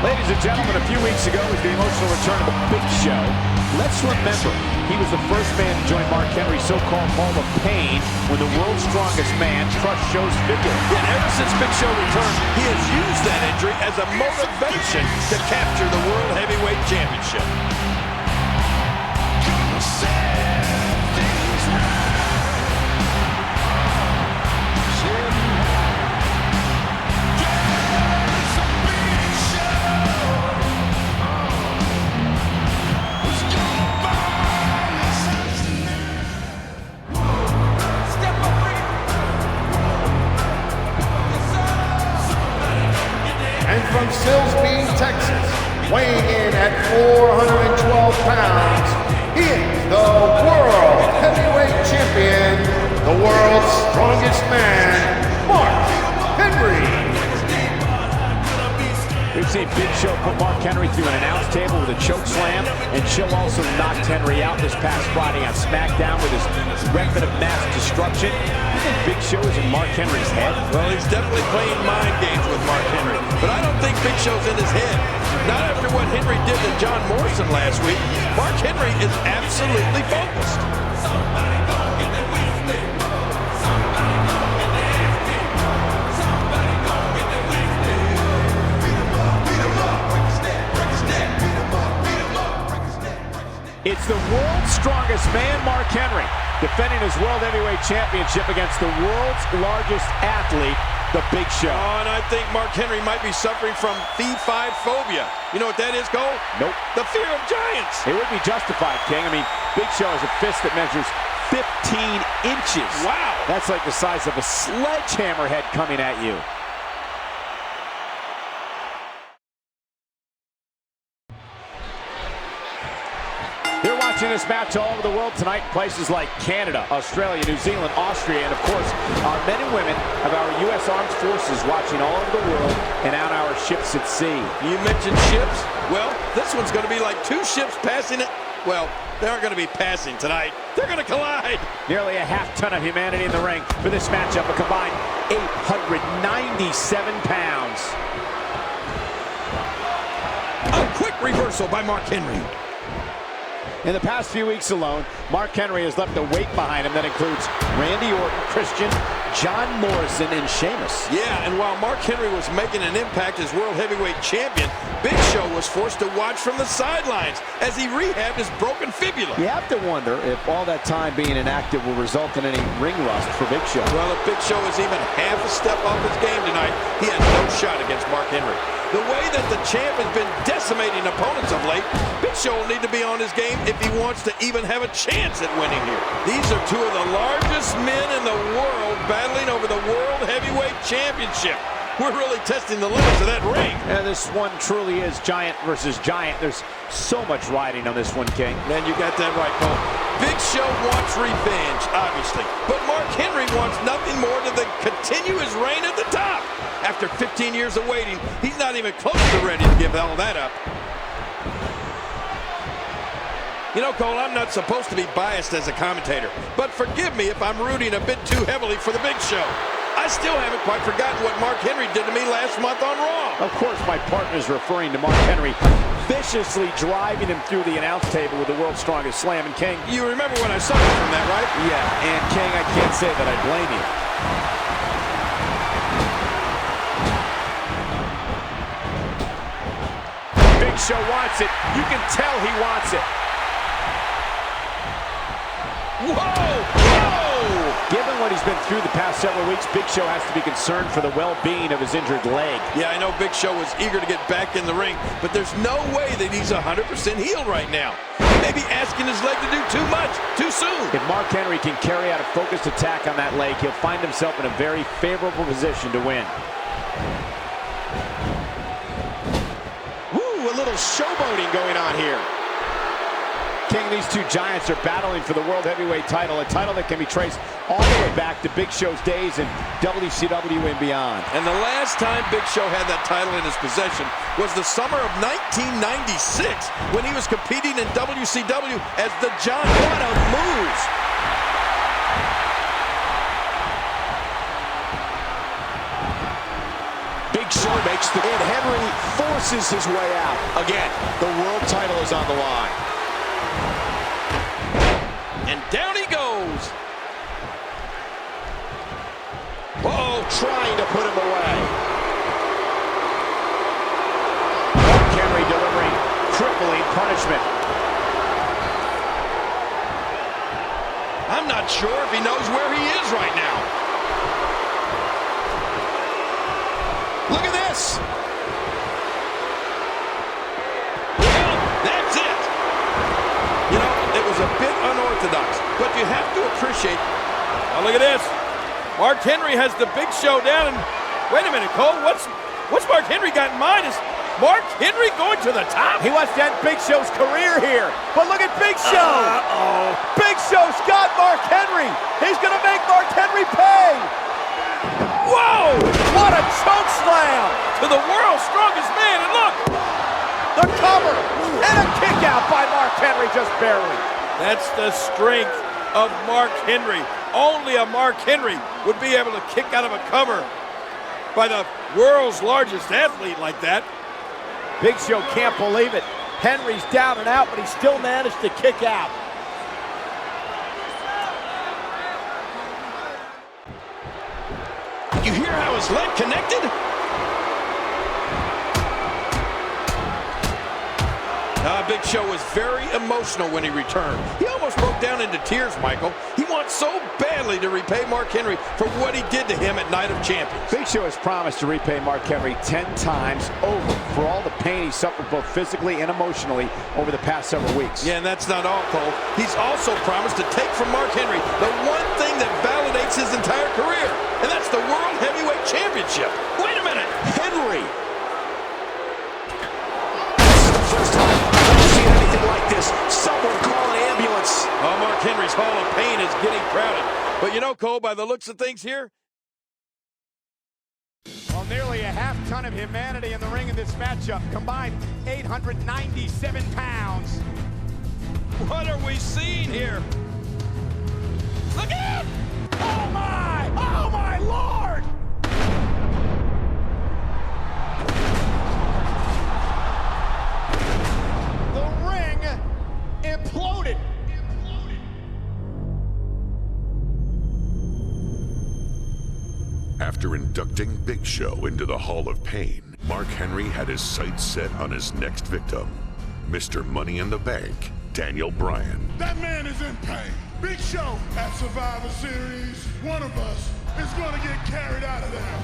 Ladies and gentlemen, a few weeks ago was the emotional return of the Big Show. Let's remember, he was the first man to join Mark Henry's so-called Hall of Pain when the world's strongest man crushed Show's figure. And ever since Big Show returned, he has used that injury as a motivation to capture the World Heavyweight Championship. And from Silsbee, Texas, weighing in at 412 pounds, he is the World Heavyweight Champion, the world's strongest man, Mark Henry. We've seen Big Show put Mark Henry through an announce table with a choke slam, and Show also knocked Henry out this past Friday on SmackDown with his weapon of mass destruction. You think Big Show is in Mark Henry's head? Well, he's definitely playing mind games with Mark Henry, but I don't think Big Show's in his head. Not after what Henry did to John Morrison last week. Mark Henry is absolutely focused. It's the world's strongest man, Mark Henry, defending his World Heavyweight Championship against the world's largest athlete, the Big Show. Oh, and I think Mark Henry might be suffering from fee-fi phobia. You know what that is, Cole? Nope. The fear of giants. It would be justified, King. I mean, Big Show has a fist that measures 15 inches. Wow. That's like the size of a sledgehammer head coming at you. You're watching watching this match all over the world tonight in places like Canada, Australia, New Zealand, Austria, and of course, our men and women of our U.S. Armed Forces watching all over the world and on our ships at sea. You mentioned ships? Well, this one's going to be like two ships passing it. Well, they aren't going to be passing tonight. They're going to collide. Nearly a half ton of humanity in the ring for this matchup, a combined 897 pounds. A quick reversal by Mark Henry. In the past few weeks alone, Mark Henry has left a weight behind him that includes Randy Orton, Christian, John Morrison, and Sheamus. Yeah, and while Mark Henry was making an impact as World Heavyweight Champion, Big Show was forced to watch from the sidelines as he rehabbed his broken fibula. You have to wonder if all that time being inactive will result in any ring rust for Big Show. Well, if Big Show is even half a step off his game tonight, he has no shot against Mark Henry. The way that the champ has been decimating opponents of late, Big Show will need to be on his game if he wants to even have a chance at winning here. These are two of the largest men in the world battling over the World Heavyweight Championship. We're really testing the limits of that ring. And this one truly is giant versus giant. There's so much riding on this one, King. Man, you got that right, Cole. Big Show wants revenge, obviously. But Mark Henry wants nothing more than to continue his reign at the top. After 15 years of waiting, he's not even close to ready to give all that up. You know, Cole, I'm not supposed to be biased as a commentator, but forgive me if I'm rooting a bit too heavily for the Big Show. I still haven't quite forgotten what Mark Henry did to me last month on Raw. Of course, my partner's referring to Mark Henry viciously driving him through the announce table with the world's strongest slam. And King, you remember when I suffered from that, right? Yeah, and King, I can't say that I blame you. Big Show wants it. You can tell he wants it. Whoa! Whoa! Given what he's been through the past several weeks, Big Show has to be concerned for the well-being of his injured leg. Yeah, I know Big Show was eager to get back in the ring, but there's no way that he's 100% healed right now. He may be asking his leg to do too much, too soon. If Mark Henry can carry out a focused attack on that leg, he'll find himself in a very favorable position to win. Woo, a little showboating going on here. King, these two giants are battling for the World Heavyweight title, a title that can be traced all the way back to Big Show's days in WCW and beyond. And the last time Big Show had that title in his possession was the summer of 1996 when he was competing in WCW as the John. What a move! Big Show makes the and Henry forces his way out. Again, the world title is on the line. And down he goes. Uh-oh, trying to put him away. Mark Henry delivering crippling punishment. I'm not sure if he knows where he is right now. Look at this. Well, that's it. You know, it was a bit unorthodox, but you have to appreciate. Now look at this. Mark Henry has the Big Show down, and wait a minute, Cole. What's Mark Henry got in mind? Is Mark Henry going to the top? He wants to end Big Show's career here. But look at Big Show. Uh-oh. Big Show's got Mark Henry. He's going to make Mark Henry pay. Whoa! What a choke slam. To the world's strongest man, and look! The cover and a kick out by Mark Henry, just barely. That's the strength of Mark Henry. Only a Mark Henry would be able to kick out of a cover by the world's largest athlete like that. Big Show can't believe it. Henry's down and out, but he still managed to kick out. You hear how his leg connected? Big Show was very emotional when he returned. He almost broke down into tears, Michael. He wants so badly to repay Mark Henry for what he did to him at Night of Champions. Big Show has promised to repay Mark Henry 10 times over for all the pain he suffered both physically and emotionally over the past several weeks. Yeah, and that's not all, Cole. He's also promised to take from Mark Henry the one thing that validates his entire career, and that's the World Heavyweight Championship. Wait a minute. Henry. This is the first time I've ever seen anything like this. Someone call an ambulance. This Hall of Pain is getting crowded. But you know, Cole, by the looks of things here, well, nearly a half ton of humanity in the ring in this matchup. Combined 897 pounds. What are we seeing here? Look out! Oh my! Oh my Lord! The ring imploded. After inducting Big Show into the Hall of Pain, Mark Henry had his sights set on his next victim, Mr. Money in the Bank, Daniel Bryan. That man is in pain. Big Show at Survivor Series. One of us is going to get carried out of there.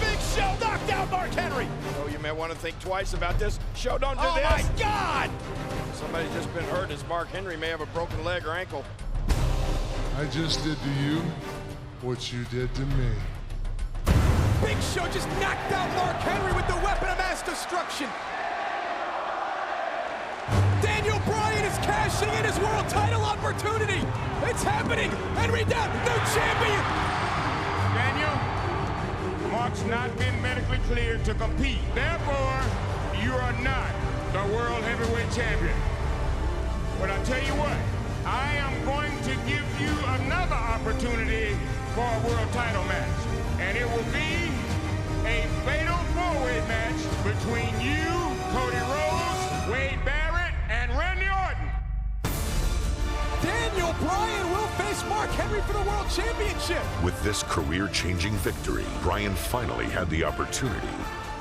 Big Show knocked out Mark Henry. Oh, you may want to think twice about this. Show, don't do this. Oh my God! Somebody's just been hurt as Mark Henry may have a broken leg or ankle. I just did to you what you did to me. Big Show just knocked out Mark Henry with the weapon of mass destruction. Daniel Bryan is cashing in his world title opportunity. It's happening. Henry down, new champion. Daniel, Mark's not been medically cleared to compete. Therefore, you are not the World Heavyweight Champion. But I tell you what, I am going to give you another opportunity for a world title match. And it will be a fatal four-way match between you, Cody Rhodes, Wade Barrett, and Randy Orton. Daniel Bryan will face Mark Henry for the World Championship. With this career-changing victory, Bryan finally had the opportunity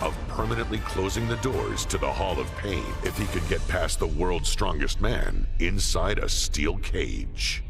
of permanently closing the doors to the Hall of Pain if he could get past the world's strongest man inside a steel cage.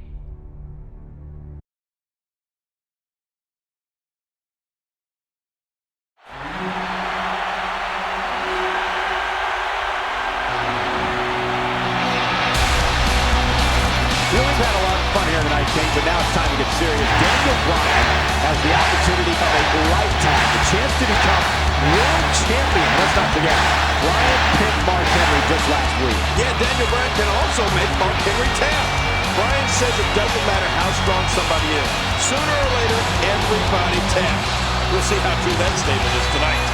We've had a lot of fun here tonight, King, but now it's time to get serious. Daniel Bryan has the opportunity of a lifetime, the chance to become world champion. Let's not forget, Bryan pinned Mark Henry just last week. yeah, Daniel Bryan can also make Mark Henry tap. Bryan says it doesn't matter how strong somebody is. Sooner or later, everybody taps. We'll see how true that statement is tonight.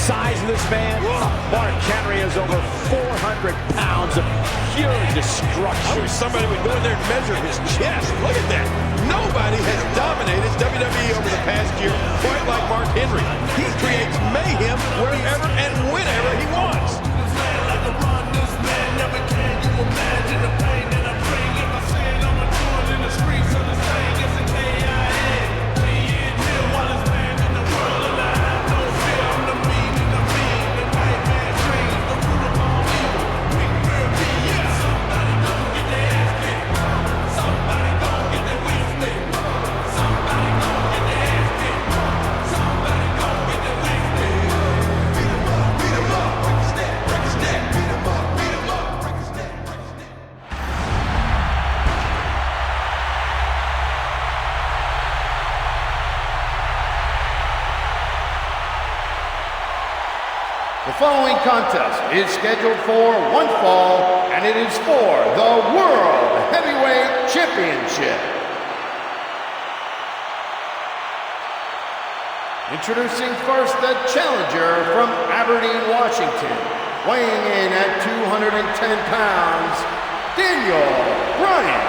Size of this man, Mark Henry is over 400 pounds of pure destruction. I wish somebody would go in there and measure his chest. Look at that. Nobody has dominated WWE over the past year quite like Mark Henry. He creates mayhem wherever and whenever he wants. The following contest is scheduled for one fall, and it is for the World Heavyweight Championship. Introducing first the challenger from Aberdeen, Washington, weighing in at 210 pounds, Daniel Bryan.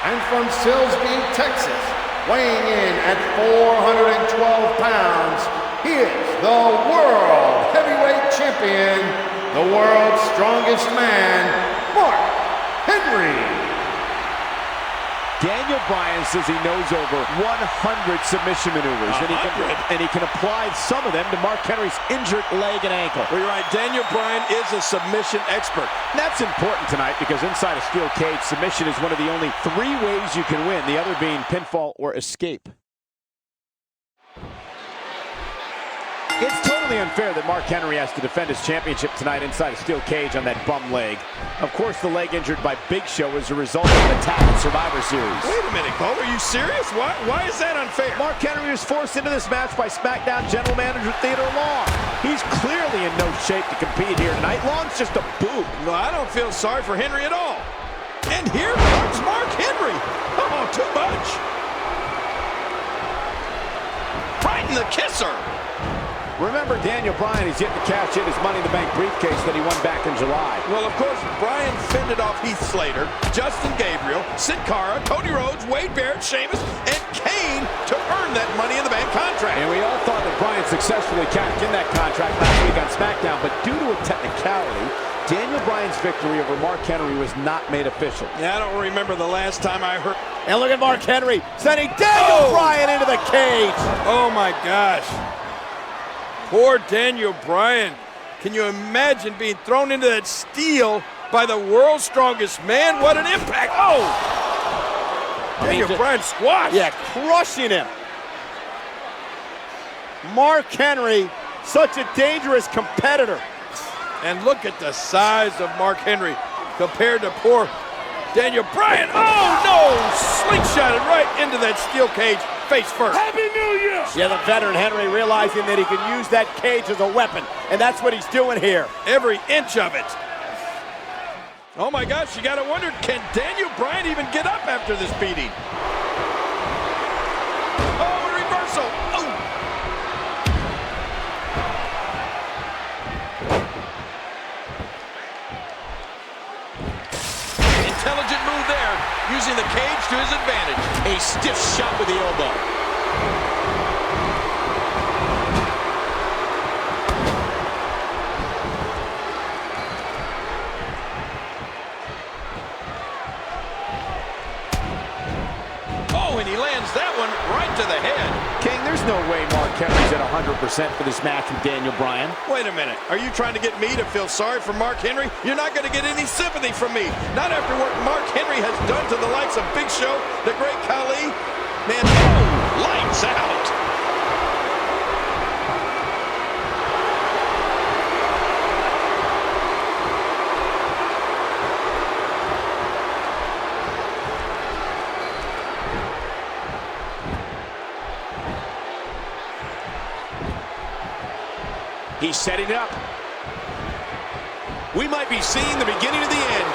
And from Silsbee, Texas, weighing in at 412 pounds, he is the World Heavyweight Champion, the world's strongest man, Mark Henry. Daniel Bryan says he knows over 100 submission maneuvers, and he can apply some of them to Mark Henry's injured leg and ankle. Well, you're right. Daniel Bryan is a submission expert. That's important tonight because inside a steel cage, submission is one of the only 3 ways you can win, the other being pinfall or escape. It's totally unfair that Mark Henry has to defend his championship tonight inside a steel cage on that bum leg. Of course, the leg injured by Big Show is a result of an attack at Survivor Series. Wait a minute, Cole. Are you serious? Why is that unfair? Mark Henry was forced into this match by SmackDown General Manager Theodore Long. He's clearly in no shape to compete here tonight. Long's just a boob. No, I don't feel sorry for Henry at all. And here comes Mark Henry. Oh, too much. Right in the kisser. Remember, Daniel Bryan is yet to cash in his Money in the Bank briefcase that he won back in July. Well, of course, Bryan fended off Heath Slater, Justin Gabriel, Sin Cara, Cody Rhodes, Wade Barrett, Sheamus, and Kane to earn that Money in the Bank contract. And we all thought that Bryan successfully cashed in that contract last week on SmackDown, but due to a technicality, Daniel Bryan's victory over Mark Henry was not made official. Yeah, I don't remember the last time I heard. And look at Mark Henry sending Daniel Bryan into the cage. Oh, my gosh. Poor Daniel Bryan. Can you imagine being thrown into that steel by the world's strongest man? What an impact. Oh! Daniel Bryan squashed. Yeah, crushing him. Mark Henry, such a dangerous competitor. And look at the size of Mark Henry compared to poor Daniel Bryan. Oh, no! Slingshotted right into that steel cage, face first. Happy New Year! Yeah, the veteran Henry realizing that he can use that cage as a weapon, and that's what he's doing here. Every inch of it. Oh, my gosh, you got to wonder, can Daniel Bryan even get up after this beating? Oh, a reversal. Oh! Intelligent move there, using the cage to his advantage. A stiff shot with the elbow. Oh, and he lands that one right to the head. King, there's no way Mark Henry's at 100% for this match with Daniel Bryan. Wait a minute. Are you trying to get me to feel sorry for Mark Henry? You're not going to get any sympathy from me. Not after what Mark Henry has done to the likes of Big Show, the Great Khali. Man, oh, lights out. He's setting it up. We might be seeing the beginning of the end.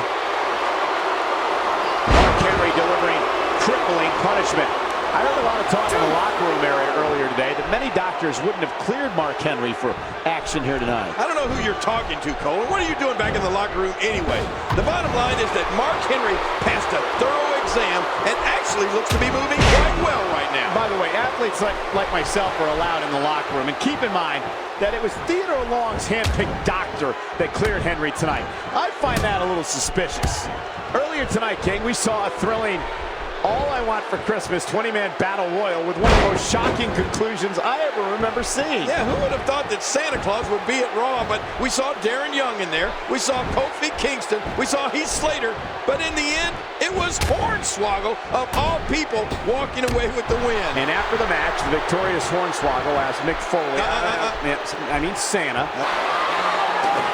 Mark Henry delivering crippling punishment. I heard a lot of talk in the locker room area earlier today that many doctors wouldn't have cleared Mark Henry for action here tonight. I don't know who you're talking to, Cole. What are you doing back in the locker room anyway? The bottom line is that Mark Henry passed a thorough exam and actually looks to be moving quite well right now. By the way, athletes like myself are allowed in the locker room. And keep in mind that it was Theodore Long's hand-picked doctor that cleared Henry tonight. I find that a little suspicious. Earlier tonight, King, we saw a thrilling All I Want for Christmas 20-man battle royal with one of the most shocking conclusions I ever remember seeing. Yeah, who would have thought that Santa Claus would be at Raw? But we saw Darren Young in there. We saw Kofi Kingston. We saw Heath Slater. But in the end, it was Hornswoggle, of all people, walking away with the win. And after the match, the victorious Hornswoggle asked Mick Foley, Santa.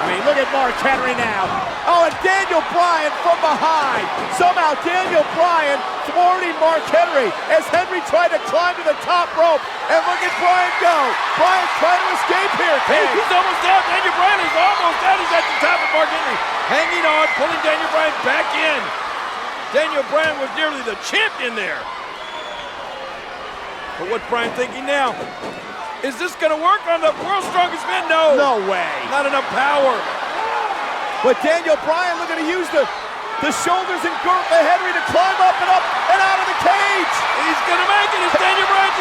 I mean, look at Mark Henry now. Oh, and Daniel Bryan from behind. Somehow Daniel Bryan thwarting Mark Henry as Henry tried to climb to the top rope. And look at Bryan go. Bryan trying to escape here. Hey, he's almost out. Daniel Bryan is almost out. He's at the top of Mark Henry. Hanging on, pulling Daniel Bryan back in. Daniel Bryan was nearly the champion there. But what's Bryan thinking now? Is this going to work on the world's strongest man? No. No way. Not enough power. But Daniel Bryan looking to use the shoulders and girth of Henry to climb up and out of the cage. He's going to make it. It's Daniel Bryan.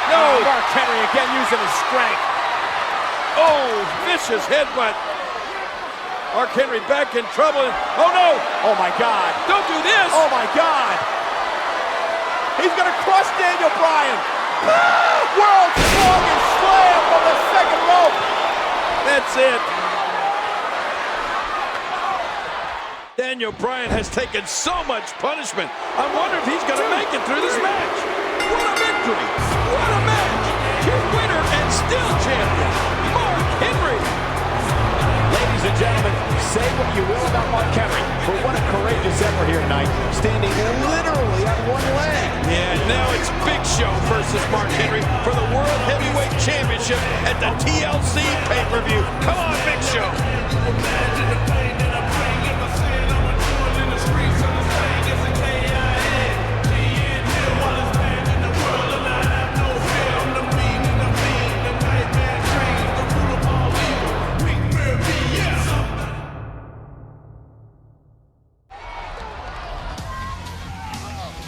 No. Mark Henry again using his strength. Oh, vicious headbutt. Mark Henry back in trouble. Oh no! Oh my God. Don't do this! Oh my God. He's gonna crush Daniel Bryan. World's strongest slam from the second rope. That's it. Daniel Bryan has taken so much punishment. I wonder if he's going to make it through this match. What a victory. What a match. Your winner and still champion, Mark Henry. Ladies and gentlemen, say what you will about Mark Henry, but what a courageous effort here tonight, standing literally on one leg. Yeah, now it's Big Show versus Mark Henry for the World Heavyweight Championship at the TLC pay-per-view. Come on, Big Show.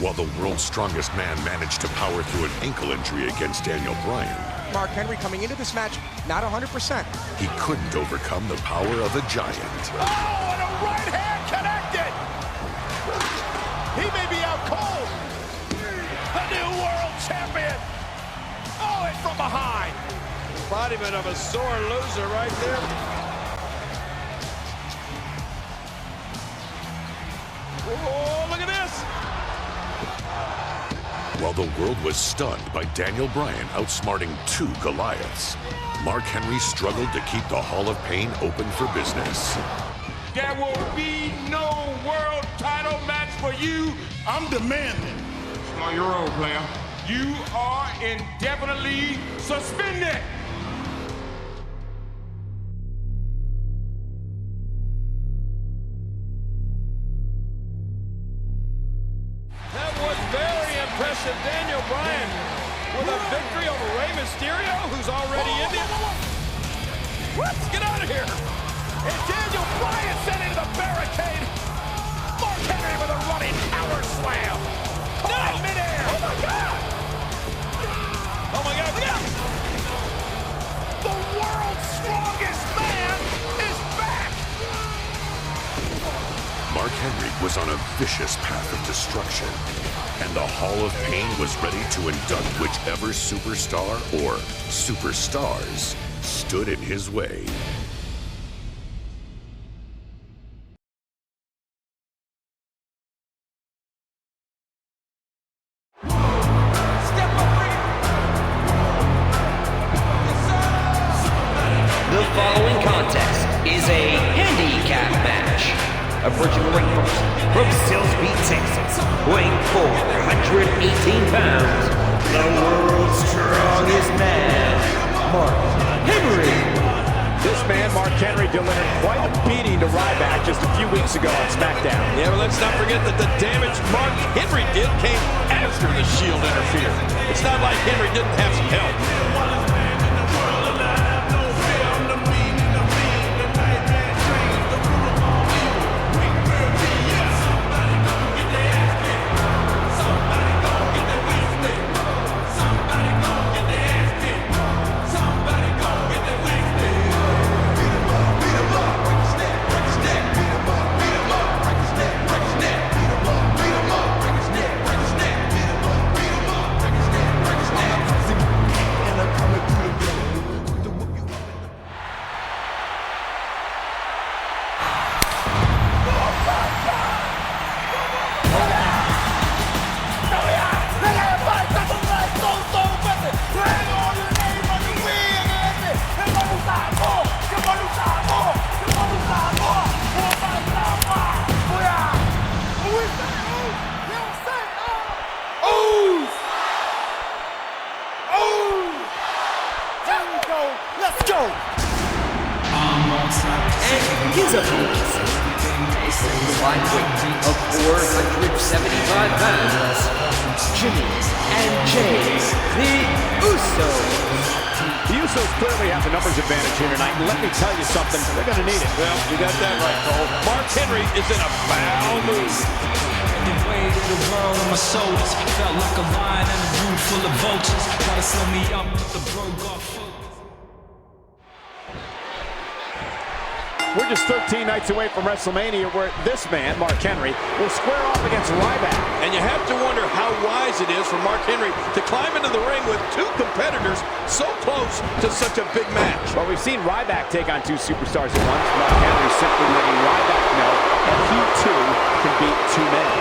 While the world's strongest man managed to power through an ankle injury against Daniel Bryan, Mark Henry coming into this match, not 100%. he couldn't overcome the power of a giant. Oh, and a right hand connected. He may be out cold. The new world champion. Oh, and from behind. Embodiment of a sore loser right there. Oh, look at this. While the world was stunned by Daniel Bryan outsmarting 2 Goliaths, Mark Henry struggled to keep the Hall of Pain open for business. There will be no world title match for you. I'm demanding. On your own, player. You are indefinitely suspended. That was very impressive. Daniel Bryan with a victory over Rey Mysterio, who's already in it. Let's get out of here. And Daniel Bryan sent into the barricade. Mark Henry with a running power slam. Caught in midair. Oh my God. Oh my God, look out. The world's strongest man is back. Mark Henry was on a vicious path of destruction, and the Hall of Pain was ready to induct whichever superstar or superstars stood in his way. The following contest is a handicap match. Approaching the ring first from Silsbee, Texas, weighing 418 pounds, the world's strongest man, Mark Henry. This man, Mark Henry, delivered quite a beating to Ryback just a few weeks ago on SmackDown. Yeah, but let's not forget that the damage Mark Henry did came after the Shield interfered. It's not like Henry didn't have some help. And his opponents, the light weight of 475 pounds, Jimmy and Jay, the Usos. The Usos clearly have the numbers advantage here tonight, and let me tell you something, they're going to need it. Well, you got that right, Cole. Mark Henry is in a foul mood. The weight of the world on my shoulders felt like a lion in a room full of vultures. Try to slow me up, but the broke off focus. We're just 13 nights away from WrestleMania, where this man, Mark Henry, will square off against Ryback. And you have to wonder how wise it is for Mark Henry to climb into the ring with two competitors so close to such a big match. Well, we've seen Ryback take on two superstars at once. Mark Henry simply letting Ryback know that he too can beat two men.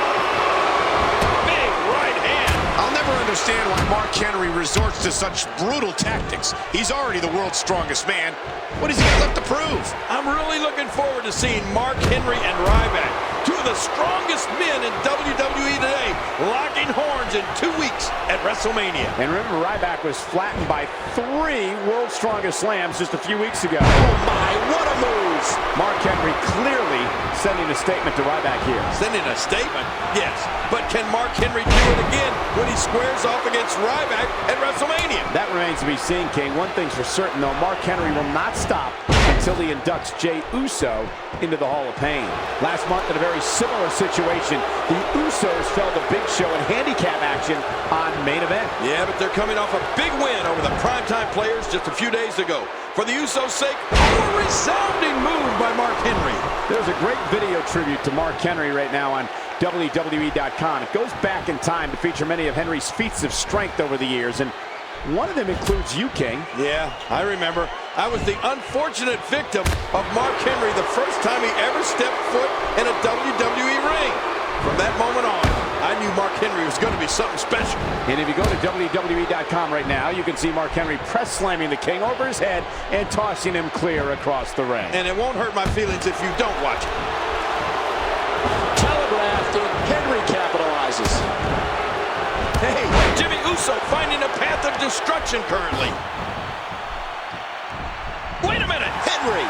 Big right hand. I'll never understand why Mark Henry resorts to such brutal tactics. He's already the world's strongest man. What has he got left to prove? I'm really looking forward to seeing Mark Henry and Ryback, two of the strongest men in WWE today, locking horns in 2 weeks at WrestleMania. And remember, Ryback was flattened by 3 World's Strongest Slams just a few weeks ago. Oh my, what a move! Mark Henry clearly sending a statement to Ryback here. Sending a statement? Yes. But can Mark Henry do it again when he squares off against Ryback at WrestleMania? That remains to be seen, King. One thing's for certain, though. Mark Henry will not stop until he inducts Jey Uso into the Hall of Pain. Last month, in a very similar situation, the Usos fell to Big Show in handicap action on Main Event. Yeah, but they're coming off a big win over the Primetime Players just a few days ago. For the Usos' sake, a resounding move by Mark Henry. There's a great video tribute to Mark Henry right now on WWE.com. It goes back in time to feature many of Henry's feats of strength over the years, and one of them includes you, King. Yeah, I remember. I was the unfortunate victim of Mark Henry the first time he ever stepped foot in a WWE ring. From that moment on, I knew Mark Henry was going to be something special. And if you go to WWE.com right now, you can see Mark Henry press slamming the King over his head and tossing him clear across the ring. And it won't hurt my feelings if you don't watch it. Telegraphed, and Henry capitalizes. Hey, Jimmy Uso finding a path of destruction currently. Wait a minute, Henry.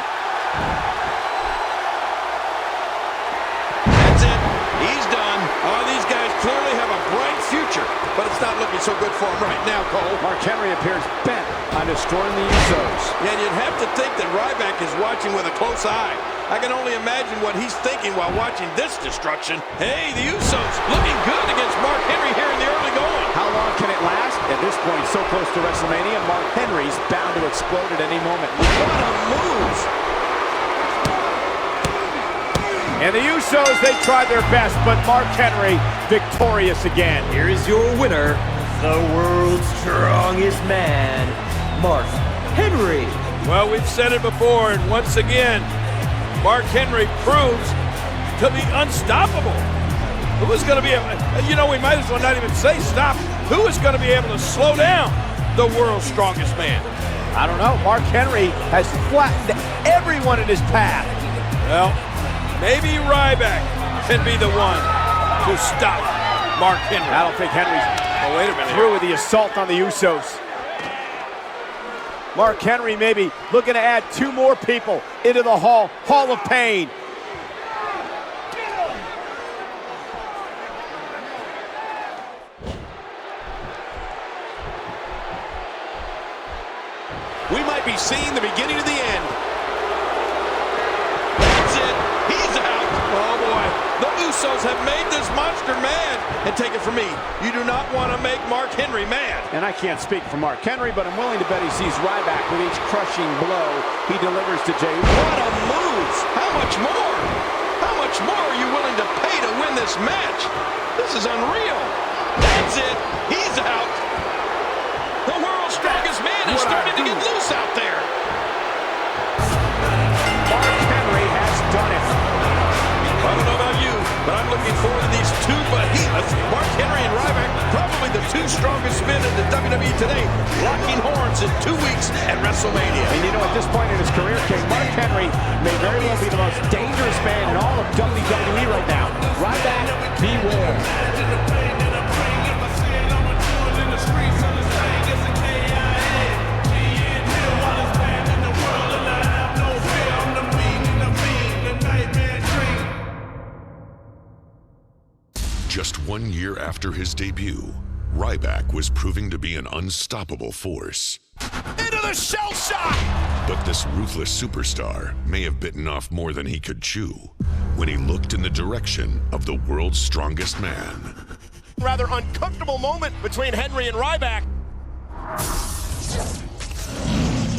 That's it. He's done. Oh, these guys clearly have a bright future, but it's not looking so good for him right now, Cole. Mark Henry appears bent on destroying the Usos. Yeah, and you'd have to think that Ryback is watching with a close eye. I can only imagine what he's thinking while watching this destruction. Hey, the Usos looking good against Mark Henry here in the early going. How long can it last? At this point, so close to WrestleMania, Mark Henry's bound to explode at any moment. What a move! And the Usos, they tried their best, but Mark Henry victorious again. Here is your winner, the world's strongest man, Mark Henry. Well, we've said it before, and once again, Mark Henry proves to be unstoppable. Who is going to be able to, we might as well not even say stop. Who is going to be able to slow down the world's strongest man? I don't know. Mark Henry has flattened everyone in his path. Well, maybe Ryback can be the one to stop Mark Henry. I don't think Henry's wait a minute through with the assault on the Usos. Mark Henry maybe looking to add 2 more people into the Hall of Pain. We might be seeing the beginning of the end. That's it. He's out. Oh, boy. The Usos have made this monster mad. And take it from me, you do not want to make Mark Henry mad. And I can't speak for Mark Henry, but I'm willing to bet he sees Ryback with each crushing blow he delivers to Jey. What a move! How much more? How much more are you willing to pay to win this match? This is unreal. That's it. He's out. The world's strongest man is starting to get loose out there. Mark Henry has done it. I don't know about you, but I'm looking forward to these 2 behemoths, Mark Henry and Ryback, probably the 2 strongest men in the WWE today, locking horns in 2 weeks at WrestleMania. And at this point in his career, King, Mark Henry may very well be the most dangerous man in all of WWE right now. Ryback, beware. Just 1 year after his debut, Ryback was proving to be an unstoppable force. Into the shell shock! But this ruthless superstar may have bitten off more than he could chew when he looked in the direction of the world's strongest man. Rather uncomfortable moment between Henry and Ryback.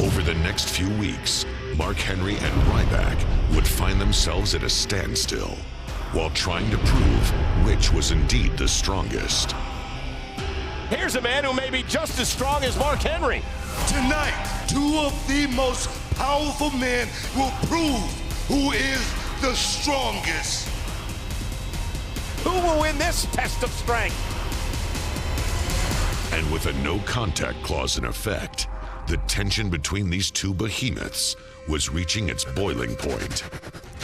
Over the next few weeks, Mark Henry and Ryback would find themselves at a standstill while trying to prove which was indeed the strongest. Here's a man who may be just as strong as Mark Henry. Tonight, two of the most powerful men will prove who is the strongest. Who will win this test of strength? And with a no contact clause in effect, the tension between these two behemoths was reaching its boiling point.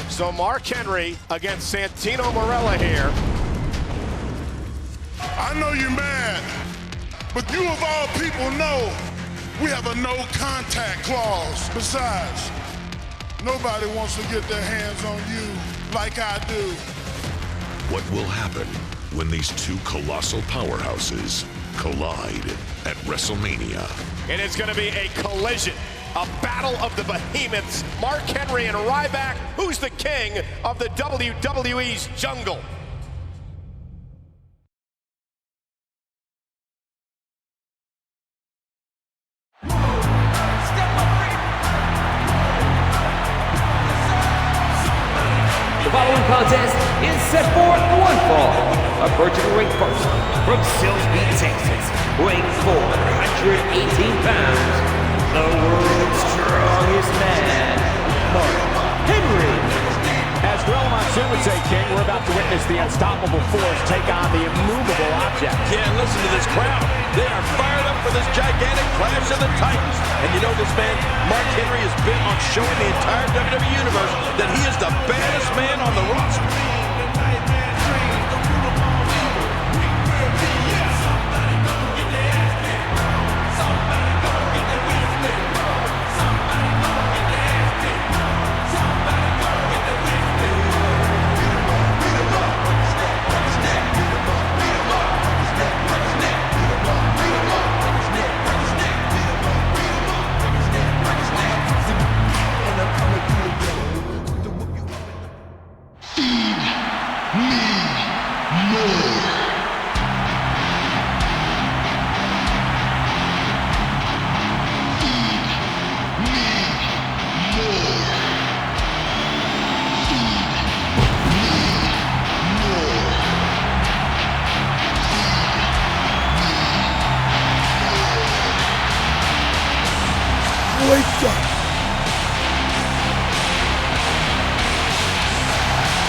So Mark Henry against Santino Marella here. I know you're mad, but you of all people know we have a no contact clause. Besides, nobody wants to get their hands on you like I do. What will happen when these two colossal powerhouses collide at WrestleMania? It is going to be a collision, a battle of the behemoths. Mark Henry and Ryback, who's the king of the WWE's jungle? The following contest is set for one fall. Approaching the ring first from Silsbee, Texas, weighing 418 pounds, the world's strongest man, Mark Henry. As Gorilla Monsoon would say, King, we're about to witness the unstoppable force take on the immovable object. Yeah, and listen to this crowd. They are fired up for this gigantic clash of the Titans. And you know this man, Mark Henry, has been on showing the entire WWE Universe that he is the baddest man on the roster.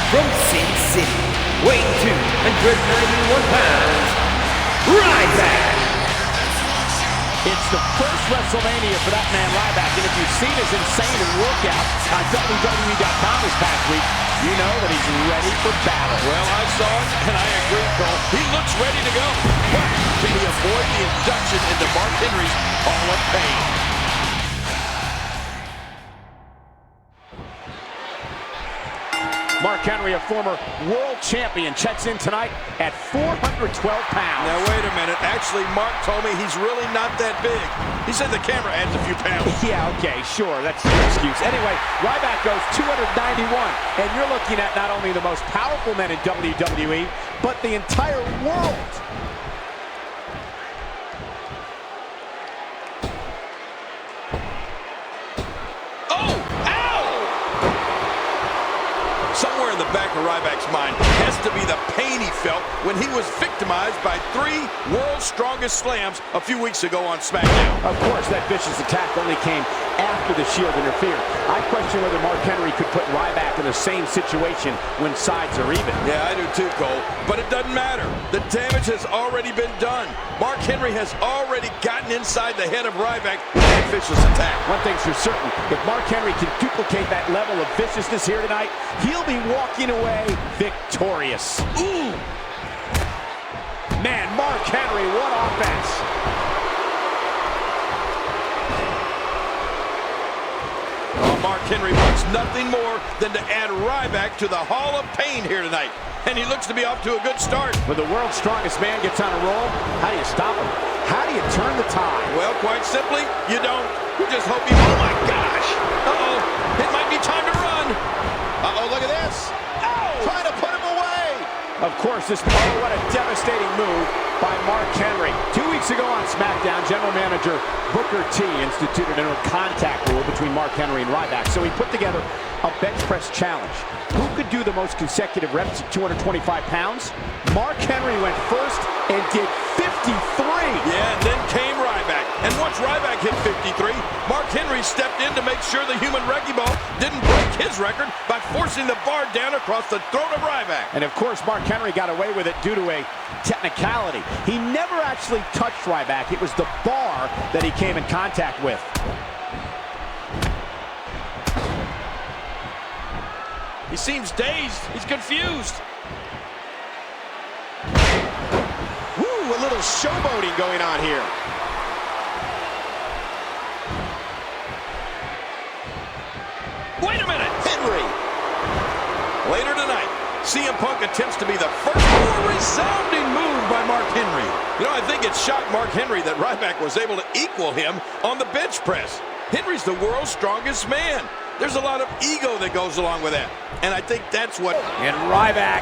From Sin City, weighing 291 pounds, Ryback. It's the first WrestleMania for that man, Ryback, and if you've seen his insane workout on WWE.com this past week, you know that he's ready for battle. Well, I saw it, and I agree, Cole. He looks ready to go. But can he avoid the induction into Mark Henry's Hall of Fame? Mark Henry, a former world champion, checks in tonight at 412 pounds. Now, wait a minute. Actually, Mark told me he's really not that big. He said the camera adds a few pounds. Yeah, okay, sure. That's your excuse. Anyway, Ryback goes 291, and you're looking at not only the most powerful men in WWE, but the entire world. Somewhere in the back of Ryback's mind has to be the pain he felt when he was victimized by 3 world's strongest slams a few weeks ago on SmackDown. Of course, that vicious attack only came after the Shield interfered. I question whether Mark Henry could put Ryback in the same situation when sides are even. Yeah, I do too, Cole. But it doesn't matter. The damage has already been done. Mark Henry has already gotten inside the head of Ryback with that vicious attack. One thing's for certain, if Mark Henry can duplicate that level of viciousness here tonight, he'll be walking away victorious. Ooh! Man, Mark Henry, what offense! Mark Henry wants nothing more than to add Ryback to the Hall of Pain here tonight. And he looks to be off to a good start. When the world's strongest man gets on a roll, how do you stop him? How do you turn the tide? Well, quite simply, you don't. You just hope he... Oh, my gosh! Uh-oh. It might be time to run. Uh-oh, look at this. Oh! Trying to put him away. Of course, this... Oh, what a devastating move. by Mark Henry. 2 weeks ago on SmackDown, General Manager Booker T instituted a no contact rule between Mark Henry and Ryback, so he put together a bench press challenge. Who could do the most consecutive reps at 225 pounds? Mark Henry went first and did 53. Yeah, and then came Ryback. And once Ryback hit 53, Mark Henry stepped in to make sure the human wrecking ball didn't break his record by forcing the bar down across the throat of Ryback. And of course, Mark Henry got away with it due to a technicality. He never actually touched Ryback. It was the bar that he came in contact with. He seems dazed. He's confused. Woo, a little showboating going on here. Wait a minute. Henry. Later tonight, CM Punk attempts to be the first more resounding move by Mark Henry. You know, I think it shocked Mark Henry that Ryback was able to equal him on the bench press. Henry's the world's strongest man. There's a lot of ego that goes along with that. And I think that's what... And Ryback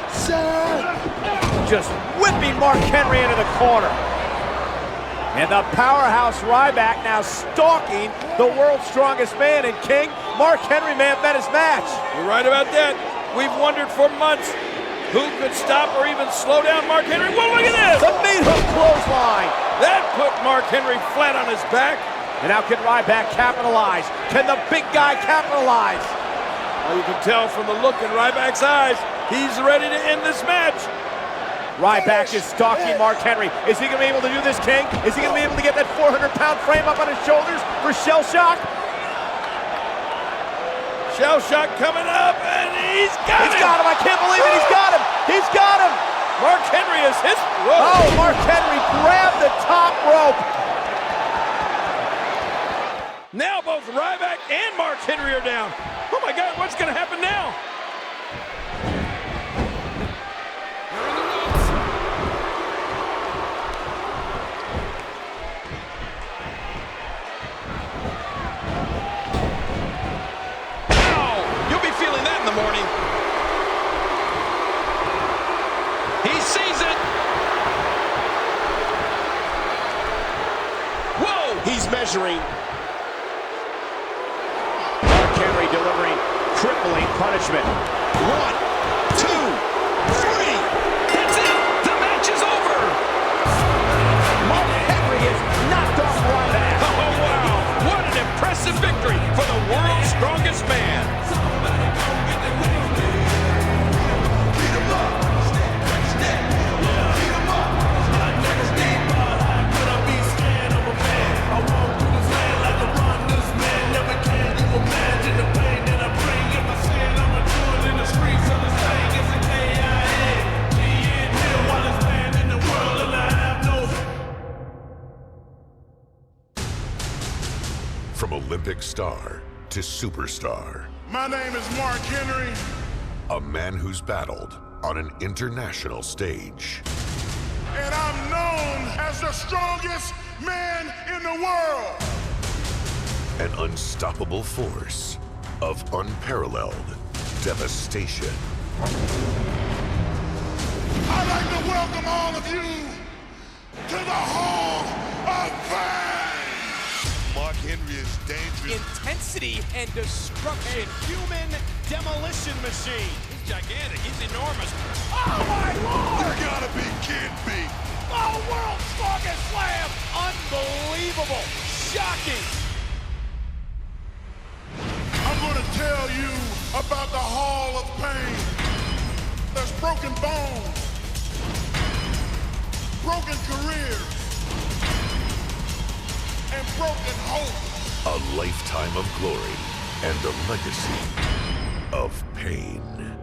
just whipping Mark Henry into the corner. And the powerhouse Ryback now stalking the world's strongest man. And King, Mark Henry may have met his match. You're right about that. We've wondered for months who could stop or even slow down Mark Henry. Well, look at this! The meat hook clothesline. That put Mark Henry flat on his back. And how can Ryback capitalize? Can the big guy capitalize? Well, you can tell from the look in Ryback's eyes, he's ready to end this match. Ryback is stalking Mark Henry. Is he going to be able to do this, King? Is he going to be able to get that 400-pound frame up on his shoulders for Shell Shock? Shell Shock coming up, and he's got him! He's got him! I can't believe it! He's got him! He's got him! Mark Henry is his... Whoa. Oh, Mark Henry grabbed the top rope. Now both Ryback and Mark Henry are down. Oh my God, what's going to happen now? Ow! You'll be feeling that in the morning. He sees it. Whoa! He's measuring. Henry delivering crippling punishment. 1, 2, 3. That's it. The match is over. Mark Henry is knocked off Ryback. Oh, wow. What an impressive victory for the world's strongest man. From Olympic star to superstar, My name is Mark Henry. a man who's battled on an international stage. And I'm known as the strongest man in the world. An unstoppable force of unparalleled devastation. I'd like to welcome all of you to the Hall of Fame. Mark Henry is dangerous. Intensity and destruction. Human demolition machine. He's gigantic. He's enormous. Oh my Lord! You gotta be kidding me. Oh, world's strongest slam! Unbelievable! Shocking! I'm going to tell you about the Hall of Pain. There's broken bones, broken careers, and broken hope. A lifetime of glory and a legacy of pain.